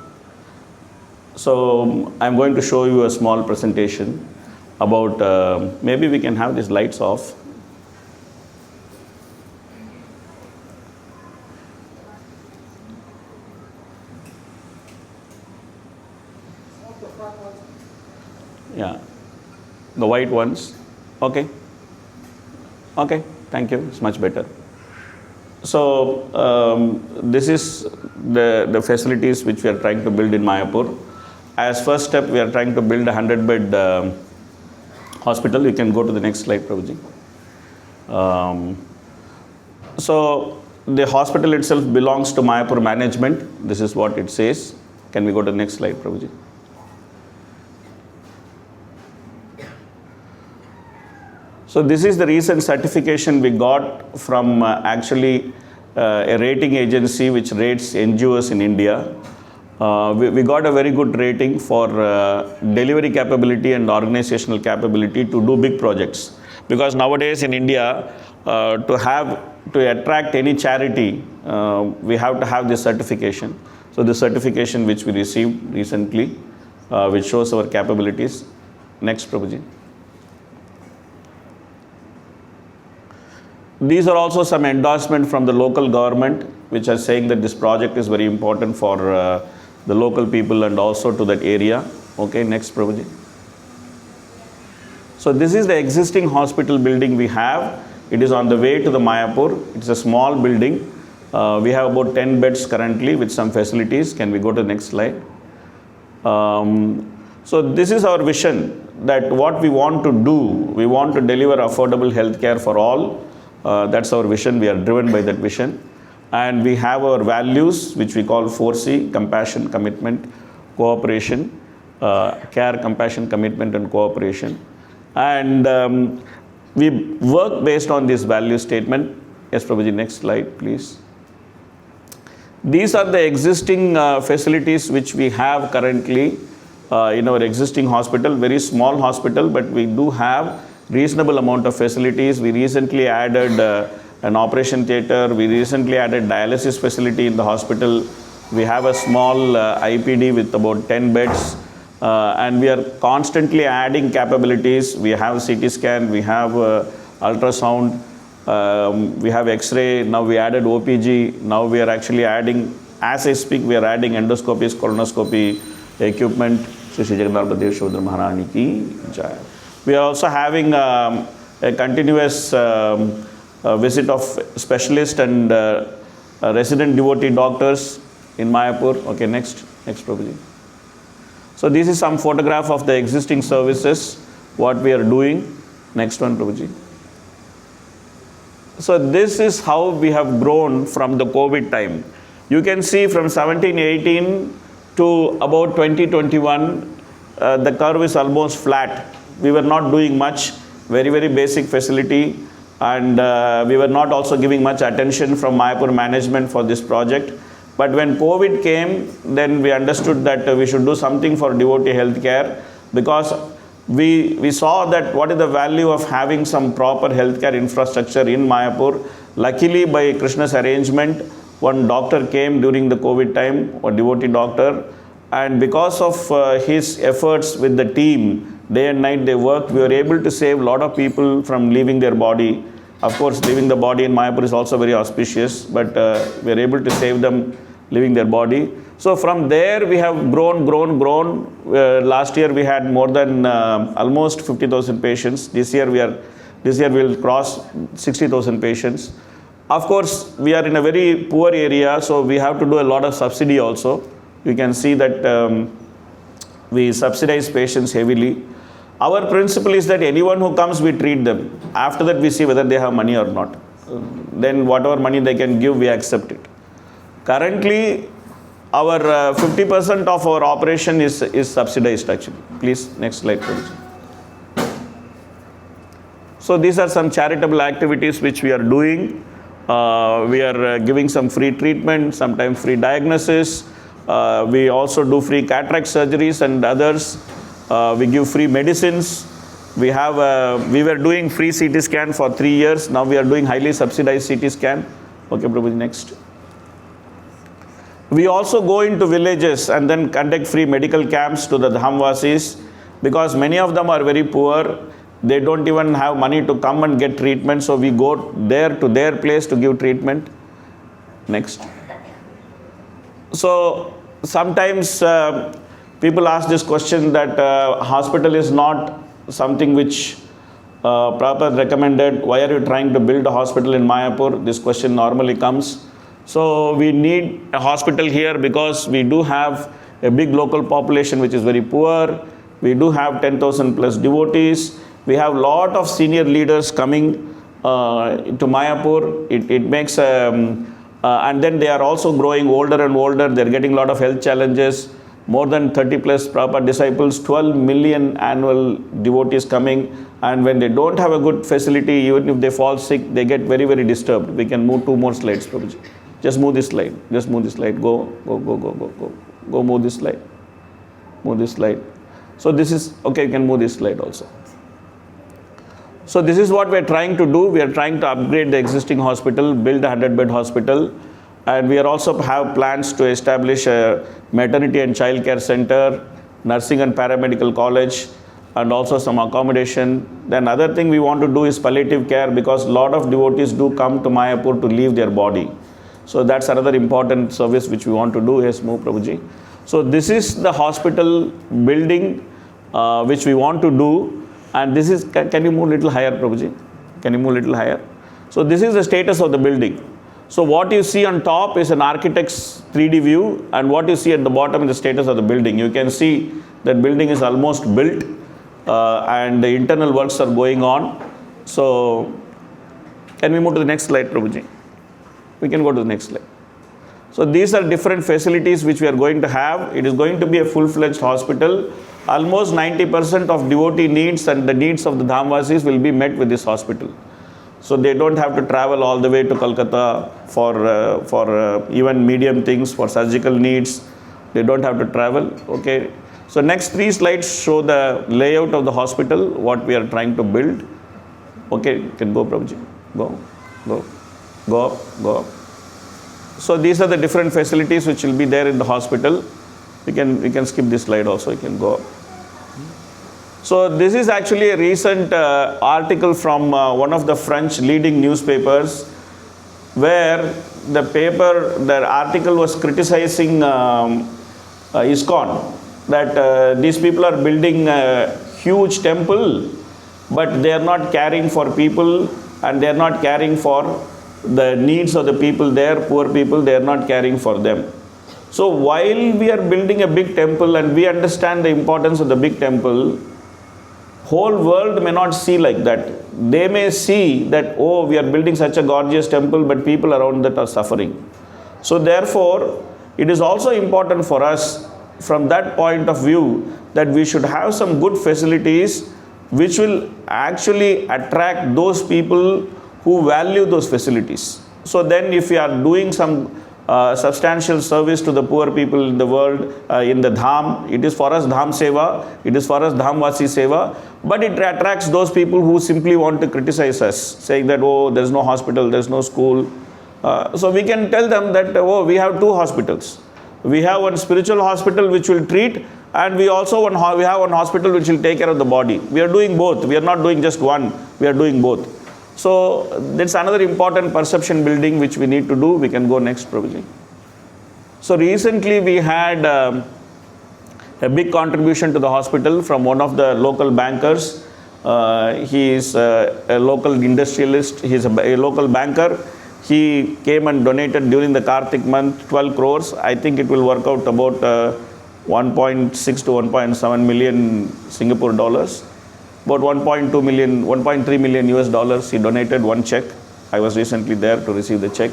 So I'm going to show you a small presentation about, maybe we can have these lights off. Yeah, the white ones. Okay. Okay, thank you. It's much better. So this is the facilities which we are trying to build in Mayapur. As first step, we are trying to build a 100-bed hospital. You can go to the next slide, Prabhuji. So the hospital itself belongs to Mayapur management. This is what it says. Can we go to the next slide, Prabhuji? So this is the recent certification we got from actually a rating agency which rates NGOs in India. We got a very good rating for delivery capability and organizational capability to do big projects. Because nowadays in India, to attract any charity, we have to have this certification. So the certification which we received recently, which shows our capabilities. Next, Prabhuji. These are also some endorsement from the local government, which are saying that this project is very important for the local people and also to that area. Okay, next, Prabhuji. So this is the existing hospital building we have. It is on the way to the Mayapur. It's a small building. We have about 10 beds currently with some facilities. Can we go to the next slide? So this is our vision, that what we want to do, we want to deliver affordable healthcare for all. That's our vision. We are driven by that vision. And we have our values, which we call 4C: compassion, commitment, cooperation, care, compassion, commitment, and cooperation. And we work based on this value statement. Yes, Prabhuji, next slide, please. These are the existing facilities which we have currently in our existing hospital. Very small hospital, but we do have reasonable amount of facilities. We recently added an operation theater. We recently added dialysis facility in the hospital. We have a small IPD with about 10 beds. And we are constantly adding capabilities. We have CT scan, we have ultrasound, we have X-ray. Now we added OPG. Now we are actually adding, as I speak, we are adding endoscopies, colonoscopy equipment. Shri Jagannath Baladev Shodra Maharani ki jai. We are also having a continuous visit of specialist and resident devotee doctors in Mayapur. Okay, next Prabhuji. So this is some photograph of the existing services, what we are doing. Next one, Prabhuji. So this is how we have grown from the COVID time. You can see from 17-18 to about 2021, the curve is almost flat. We were not doing much, very, very basic facility, and we were not also giving much attention from Mayapur management for this project. But when COVID came, then we understood that we should do something for devotee healthcare, because we saw that what is the value of having some proper healthcare infrastructure in Mayapur. Luckily, by Krishna's arrangement, one doctor came during the COVID time, a devotee doctor, and because of his efforts with the team, day and night they worked, we were able to save a lot of people from leaving their body. Of course, leaving the body in Mayapur is also very auspicious, but we are able to save them leaving their body. So from there we have grown. Last year we had more than almost 50,000 patients. This year we will cross 60,000 patients. Of course, we are in a very poor area, so we have to do a lot of subsidy also. You can see that we subsidize patients heavily. Our principle is that anyone who comes, we treat them. After that, we see whether they have money or not. Then whatever money they can give, we accept it. Currently, our 50% of our operation is subsidized actually. Please, next slide please. So these are some charitable activities which we are doing. We are giving some free treatment, sometimes free diagnosis. We also do free cataract surgeries and others. We give free medicines. We were doing free CT scan for 3 years. Now we are doing highly subsidized CT scan. Okay, Prabhuji, next. We also go into villages and then conduct free medical camps to the Dhamvasis, because many of them are very poor. They don't even have money to come and get treatment. So we go there to their place to give treatment. Next. So sometimes people ask this question that hospital is not something which Prabhupada recommended. Why are you trying to build a hospital in Mayapur? This question normally comes. So we need a hospital here because we do have a big local population which is very poor. We do have 10,000 plus devotees. We have a lot of senior leaders coming to Mayapur. It makes and then they are also growing older and older. They are getting a lot of health challenges. More than 30 plus Prabhupada disciples, 12 million annual devotees coming. And when they don't have a good facility, even if they fall sick, they get very, very disturbed. We can move 2 more slides, Prabhuji. Just move this slide. Just move this slide. Go, move this slide. Move this slide. So this is, okay, you can move this slide also. So this is what we are trying to do. We are trying to upgrade the existing hospital, build a 100-bed hospital. And we are also have plans to establish a maternity and child care center, nursing and paramedical college, and also some accommodation. Then other thing we want to do is palliative care, because a lot of devotees do come to Mayapur to leave their body. So that's another important service which we want to do. Yes, move Prabhuji. So this is the hospital building which we want to do. And this is, can you move a little higher, Prabhuji? Can you move a little higher? So this is the status of the building. So what you see on top is an architect's 3D view, and what you see at the bottom is the status of the building. You can see that building is almost built and the internal works are going on. So can we move to the next slide, Prabhuji? We can go to the next slide. So these are different facilities which we are going to have. It is going to be a full-fledged hospital. Almost 90% of devotee needs and the needs of the Dhamvasis will be met with this hospital. So they don't have to travel all the way to Kolkata for even medium things, for surgical needs. They don't have to travel. Okay. So next 3 slides show the layout of the hospital, what we are trying to build. Okay, you can go, Prabhuji. Go up. So these are the different facilities which will be there in the hospital. We can skip this slide also. You can go up. So this is actually a recent article from one of the French leading newspapers, where the article was criticizing ISKCON, that these people are building a huge temple, but they are not caring for people, and they are not caring for the needs of the people there, poor people. They are not caring for them. So while we are building a big temple and we understand the importance of the big temple, whole world may not see like that. They may see that, oh, we are building such a gorgeous temple, but people around that are suffering. So therefore, it is also important for us from that point of view that we should have some good facilities which will actually attract those people who value those facilities. So then if we are doing some substantial service to the poor people in the world, in the Dham. It is for us Dham Seva, it is for us Dhamvasi Seva, but it attracts those people who simply want to criticize us, saying that, oh, there is no hospital, there is no school. So we can tell them that, oh, we have two hospitals. We have one spiritual hospital which will treat, and we have one hospital which will take care of the body. We are doing both. We are not doing just one. We are doing both. So that's another important perception building which we need to do. We can go next, Prabhuji. So recently we had a big contribution to the hospital from one of the local bankers. He is a local industrialist. He is a local banker. He came and donated during the Kartik month 12 crores. I think it will work out about 1.6 to 1.7 million Singapore dollars. About 1.2 million, 1.3 million US dollars. He donated one check. I was recently there to receive the check.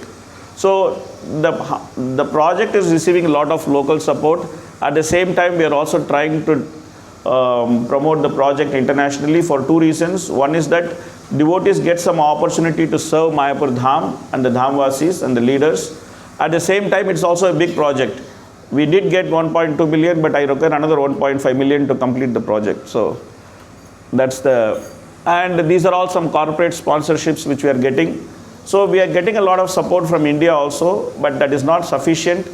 So the project is receiving a lot of local support. At the same time, we are also trying to promote the project internationally for two reasons. One is that devotees get some opportunity to serve Mayapur Dham and the Dhamvasis and the leaders. At the same time, it's also a big project. We did get 1.2 million, but I require another 1.5 million to complete the project. So that's and these are all some corporate sponsorships which we are getting. So we are getting a lot of support from India also, but that is not sufficient.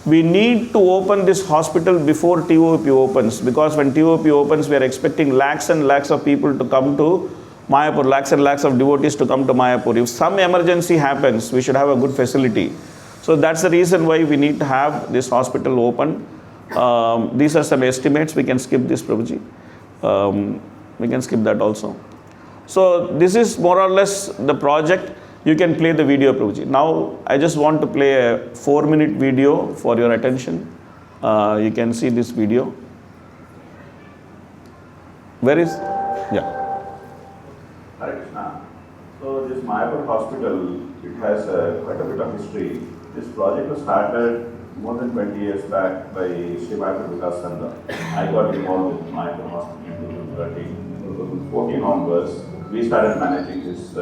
We need to open this hospital before TOP opens, because when TOP opens, we are expecting lakhs and lakhs of people to come to Mayapur, lakhs and lakhs of devotees to come to Mayapur. If some emergency happens, we should have a good facility. So that's the reason why we need to have this hospital open. These are some estimates. We can skip this, Prabhuji. We can skip that also. So this is more or less the project. You can play the video, Prabhuji. Now I just want to play a 4-minute video for your attention. You can see this video. Where is? Yeah. Hare Krishna. So this Mayapur hospital, it has quite a bit of history. This project was started more than 20 years back by Sri Mayapur Vikas Sangha. I got involved with Mayapur hospital in 2014 onwards. We started managing this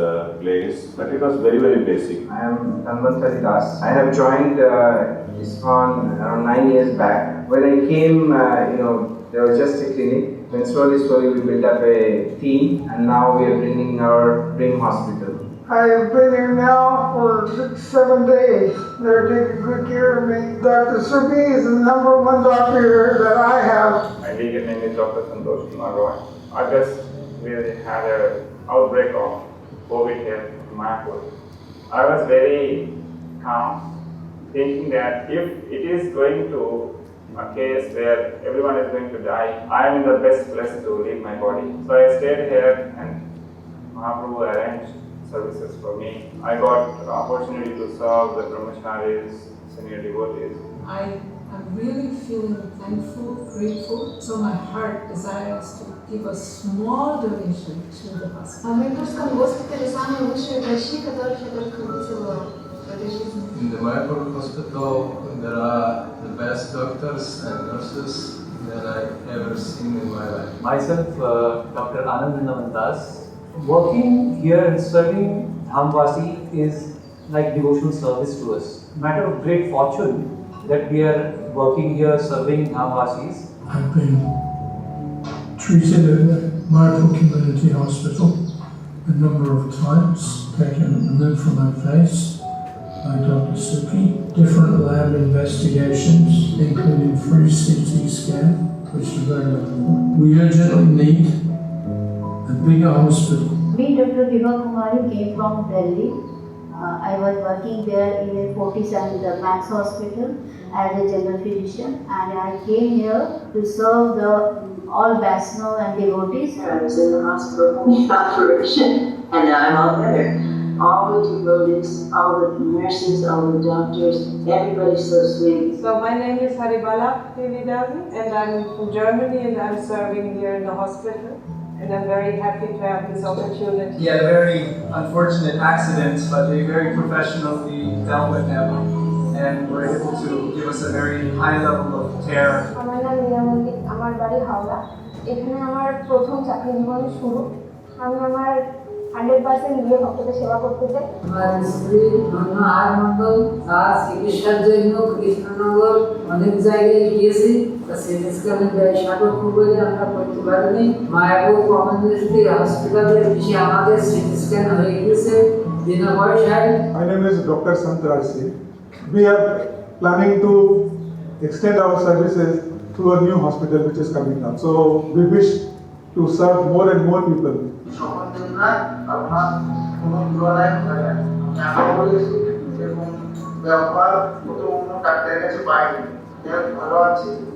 place, but it was very, very basic. I am Tanvantari Das. I have joined ISKCON around 9 years back. When I came, there was just a clinic. Then slowly we built up a team, and now we are bringing our dream hospital. I have been here now for 7 days. They're taking good care of me. Dr. Subi is the #1 doctor here that I have. My legal name is Dr. Santosh Kumar Roy. August, we had an outbreak of COVID here in Mayapur. I was very calm, thinking that if it is going to a case where everyone is going to die, I am in the best place to leave my body. So I stayed here, and Mahaprabhu arranged services for me. I got the opportunity to serve the brahmacharis, senior devotees. I am really feeling thankful, grateful, so my heart desires to give a small donation to the hospital. In the Mayapur hospital, there are the best doctors and nurses that I've ever seen in my life. Myself, Dr. Anand Das. Working here and serving Dhamvasi is like devotional service to us. Matter of great fortune that we are working here serving Dhamvasis. I've been treated at the Mayapur Community Hospital a number of times, taken lymph from my face by Dr. Suki, different lab investigations, including free CT scan, which is very important. We urgently need a bigger hospital. Me, Dr. Tirobhav came from Delhi. I was working there in a Fortis and the Max Hospital as a general physician, and I came here to serve all Vaishnava and devotees. I was in the hospital for the operation, and I'm all better. All the devotees, all the nurses, all the doctors, everybody's so sweet. So my name is Haribala Devidavi, and I'm from Germany, and I'm serving here in the hospital. And I'm very happy to have this opportunity. He had a very unfortunate accident, but they very professionally dealt with him and were able to give us a very high level of care. আমার নাম নিয়ামন্দিত, আমার বাড়ি হাওড়া। এখানে আমার প্রথম চাকরি জীবন শুরু। আমি আমার 100% নিজে ভক্তকে সেবা করতে চাই। আমার স্ত্রী আর মন্ডল তার চিকিৎসার জন্য কৃষ্ণনগর অনেক জায়গায় গিয়েছি, সিটি স্ক্যানের ব্যবসা করে আমরা করতে পারিনি। মায়াপুর কমিউনিটি হসপিটালে এসে আমাদের সিটি স্ক্যান হয়ে গেছে বিনা পয়সায়। My name is Dr. Santarasi. We are planning to extend our services to a new hospital which is coming up. So we wish to serve more and more people.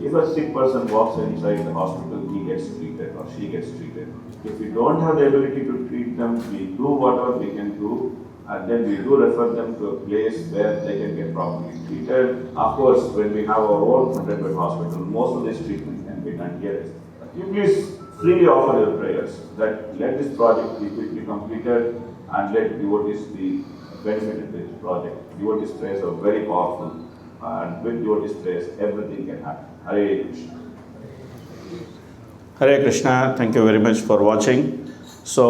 If a sick person walks inside the hospital, he gets treated or she gets treated. If we don't have the ability to treat them, we do whatever we can do, and then we do refer them to a place where they can get properly treated. Of course, when we have our own 100-bed hospital, most of this treatment can be done here. You please freely offer your prayers that let this project be quickly completed and let devotees be benefited with this project. Devotees' prayers are very powerful, and with devotees' prayers, everything can happen. Hare Krishna. Hare Krishna. Thank you very much for watching. So,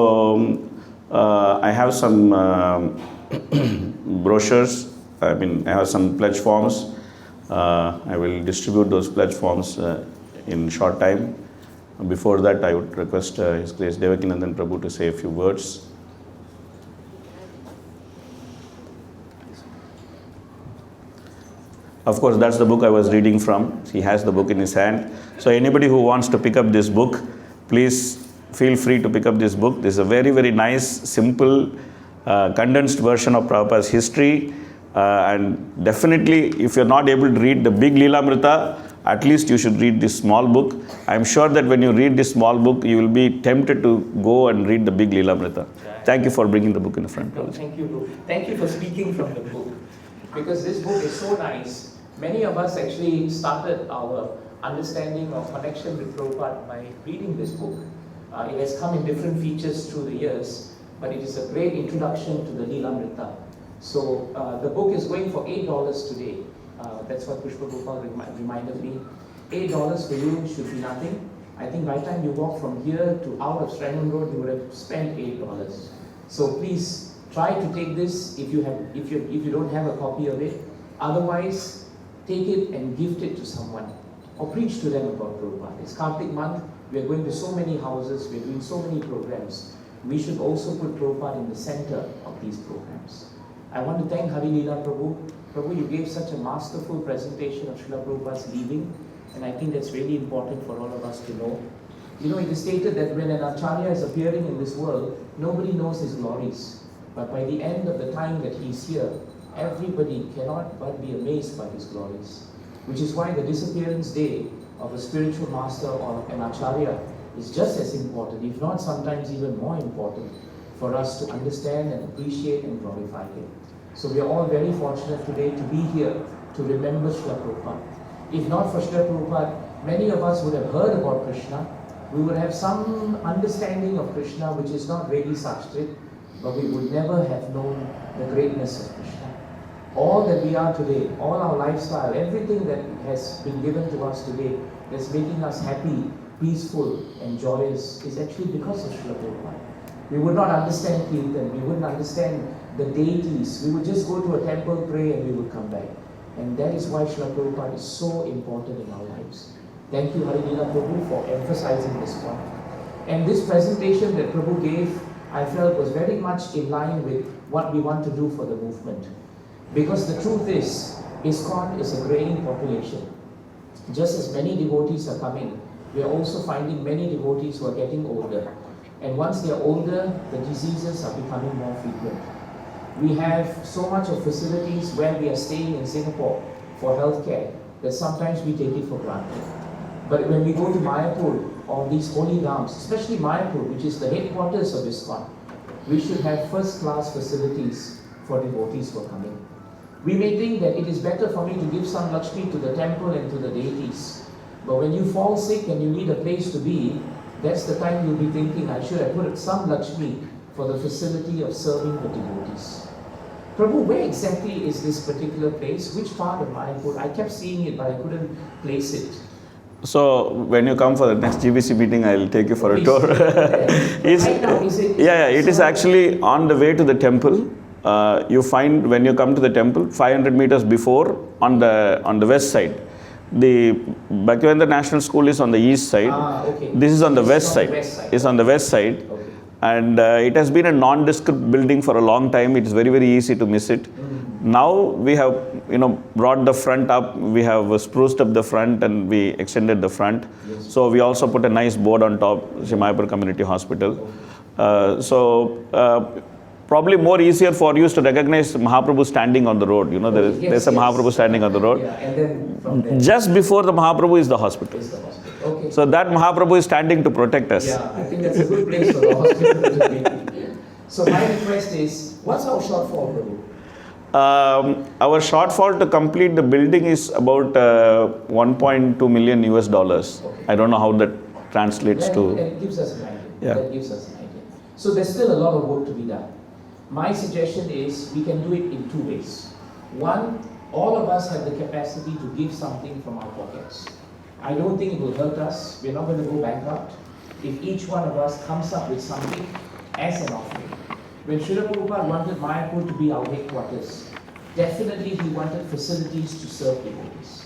I have some brochures. I have some pledge forms. I will distribute those pledge forms in short time. Before that, I would request His Grace Devakinandan Prabhu to say a few words. Of course, that's the book I was reading from. He has the book in his hand. So anybody who wants to pick up this book, please feel free to pick up this book. This is a very, very nice, simple, condensed version of Prabhupada's history. And definitely, if you're not able to read the big Lilamrita, at least you should read this small book. I'm sure that when you read this small book, you will be tempted to go and read the big Lilamrita. Thank you for bringing the book in the front. No, thank you, bro. Thank you for speaking from the book. Because this book is so nice. Many of us actually started our understanding or connection with Prabhupada by reading this book. It has come in different features through the years, but it is a great introduction to the Lilamrita. So the book is going for $8 today. That's what Pushpa Gopal reminded me. $8 for you should be nothing. I think by the time you walk from here to out of Strangham Road, you would have spent $8. So please try to take this if you don't have a copy of it. Otherwise, take it and gift it to someone or preach to them about Prabhupada. It's Kartik month. We are going to so many houses. We are doing so many programs. We should also put Prabhupada in the center of these programs. I want to thank Hari Leela Prabhu. Prabhu, you gave such a masterful presentation of Srila Prabhupada's leaving, and I think that's really important for all of us to know. You know, it is stated that when an Acharya is appearing in this world, nobody knows his glories. But by the end of the time that he is here, everybody cannot but be amazed by his glories. Which is why the disappearance day of a spiritual master or an Acharya is just as important, if not sometimes even more important, for us to understand and appreciate and glorify him. So we are all very fortunate today to be here to remember Srila Prabhupada. If not for Srila Prabhupada, many of us would have heard about Krishna. We would have some understanding of Krishna which is not really Sanskrit, but we would never have known the greatness of Krishna. All that we are today, all our lifestyle, everything that has been given to us today that's making us happy, peaceful and joyous is actually because of Srila Prabhupada. We would not understand Kirtan, we wouldn't understand the deities. We would just go to a temple, pray and we would come back. And that is why Srila Prabhupada is so important in our lives. Thank you Hari Leela Prabhu for emphasizing this point. And this presentation that Prabhu gave, I felt was very much in line with what we want to do for the movement. Because the truth is, ISKCON is a growing population. Just as many devotees are coming, we are also finding many devotees who are getting older. And once they are older, the diseases are becoming more frequent. We have so much of facilities where we are staying in Singapore for healthcare that sometimes we take it for granted. But when we go to Mayapur or these holy dhams, especially Mayapur, which is the headquarters of ISKCON, we should have first-class facilities for devotees who are coming. We may think that it is better for me to give some Lakshmi to the temple and to the deities. But when you fall sick and you need a place to be, that's the time you'll be thinking, I should have put some Lakshmi for the facility of serving the devotees. Prabhu, where exactly is this particular place? Which part of Mayapur? I kept seeing it, but I couldn't place it. So when you come for the next GBC meeting, I'll take you for a tour. It is actually on the way to the temple. You find when you come to the temple, 500 meters before on the west side. The Bhaktivedanta National School is on the east side. This is on the west side. It's on the west side. And it has been a nondescript building for a long time. It is very, very easy to miss it. Now we have, brought the front up. We have spruced up the front and we extended the front. So we also put a nice board on top, Shimayapur Community Hospital. Probably more easier for you is to recognize Mahaprabhu standing on the road. There's a Mahaprabhu standing on the road. And then from there, just before the Mahaprabhu is the hospital. Okay. So that Mahaprabhu is standing to protect us. Yeah, I think that's a good place for the hospital to be. So my request is, what's our shortfall, Prabhu? Our shortfall to complete the building is about $1.2 million US. Okay. I don't know how that translates to. That gives us an idea. Yeah. That gives us an idea. So there's still a lot of work to be done. My suggestion is we can do it in two ways. One, all of us have the capacity to give something from our pockets. I don't think it will hurt us. We're not going to go bankrupt if each one of us comes up with something as an offering. When Śrila Prabhupada wanted Mayapur to be our headquarters, definitely he wanted facilities to serve devotees.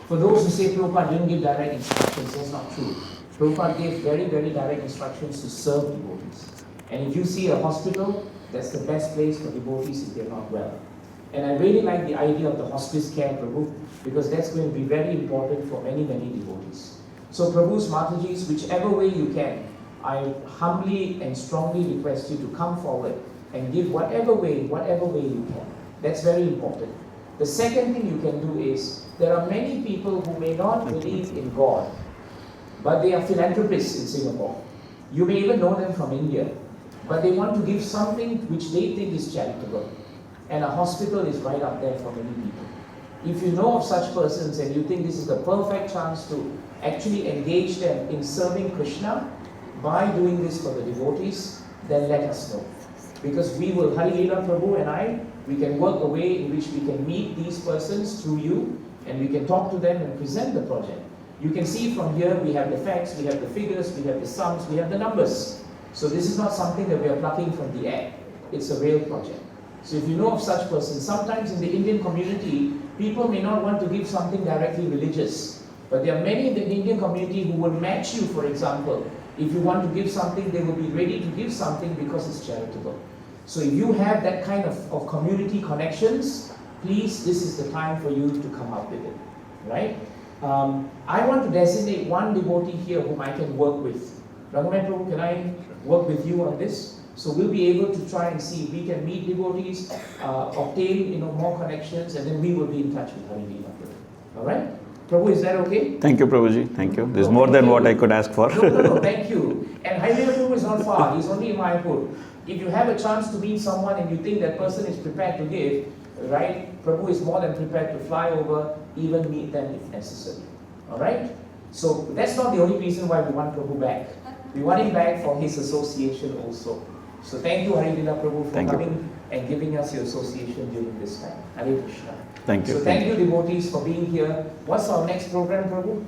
For those who say Prabhupada didn't give direct instructions, that's not true. Prabhupada gave very, very direct instructions to serve devotees. And if you see a hospital, that's the best place for devotees if they're not well. And I really like the idea of the hospice care, Prabhu, because that's going to be very important for many, many devotees. So Prabhu's Matajis, whichever way you can, I humbly and strongly request you to come forward and give whatever way you can. That's very important. The second thing you can do is, there are many people who may not believe in God, but they are philanthropists in Singapore. You may even know them from India, but they want to give something which they think is charitable. And a hospital is right up there for many people. If you know of such persons and you think this is the perfect chance to actually engage them in serving Krishna by doing this for the devotees, then let us know. Because we will, Harila Prabhu and I, we can work a way in which we can meet these persons through you and we can talk to them and present the project. You can see from here we have the facts, we have the figures, we have the sums, we have the numbers. So this is not something that we are plucking from the air. It's a real project. So if you know of such persons, sometimes in the Indian community, people may not want to give something directly religious. But there are many in the Indian community who will match you, for example. If you want to give something, they will be ready to give something because it's charitable. So if you have that kind of community connections, please, this is the time for you to come up with it, right? I want to designate one devotee here whom I can work with. Raghunath Prabhu, can I work with you on this? So we'll be able to try and see if we can meet devotees, obtain more connections, and then we will be in touch with Haridina. All right? Prabhu, is that okay? Thank you, Prabhuji. Thank you. This is more than what I could ask for. No, thank you. And Haridina Prabhu is not far. He's only in Mayapur. If you have a chance to meet someone and you think that person is prepared to give, right? Prabhu is more than prepared to fly over, even meet them if necessary. All right? So that's not the only reason why we want Prabhu back. We want him back for his association also. So thank you, Haridina Prabhu, for coming and giving us your association during this time. Hare Krishna. Thank you. So thank you, devotees, for being here. What's our next program, Prabhu?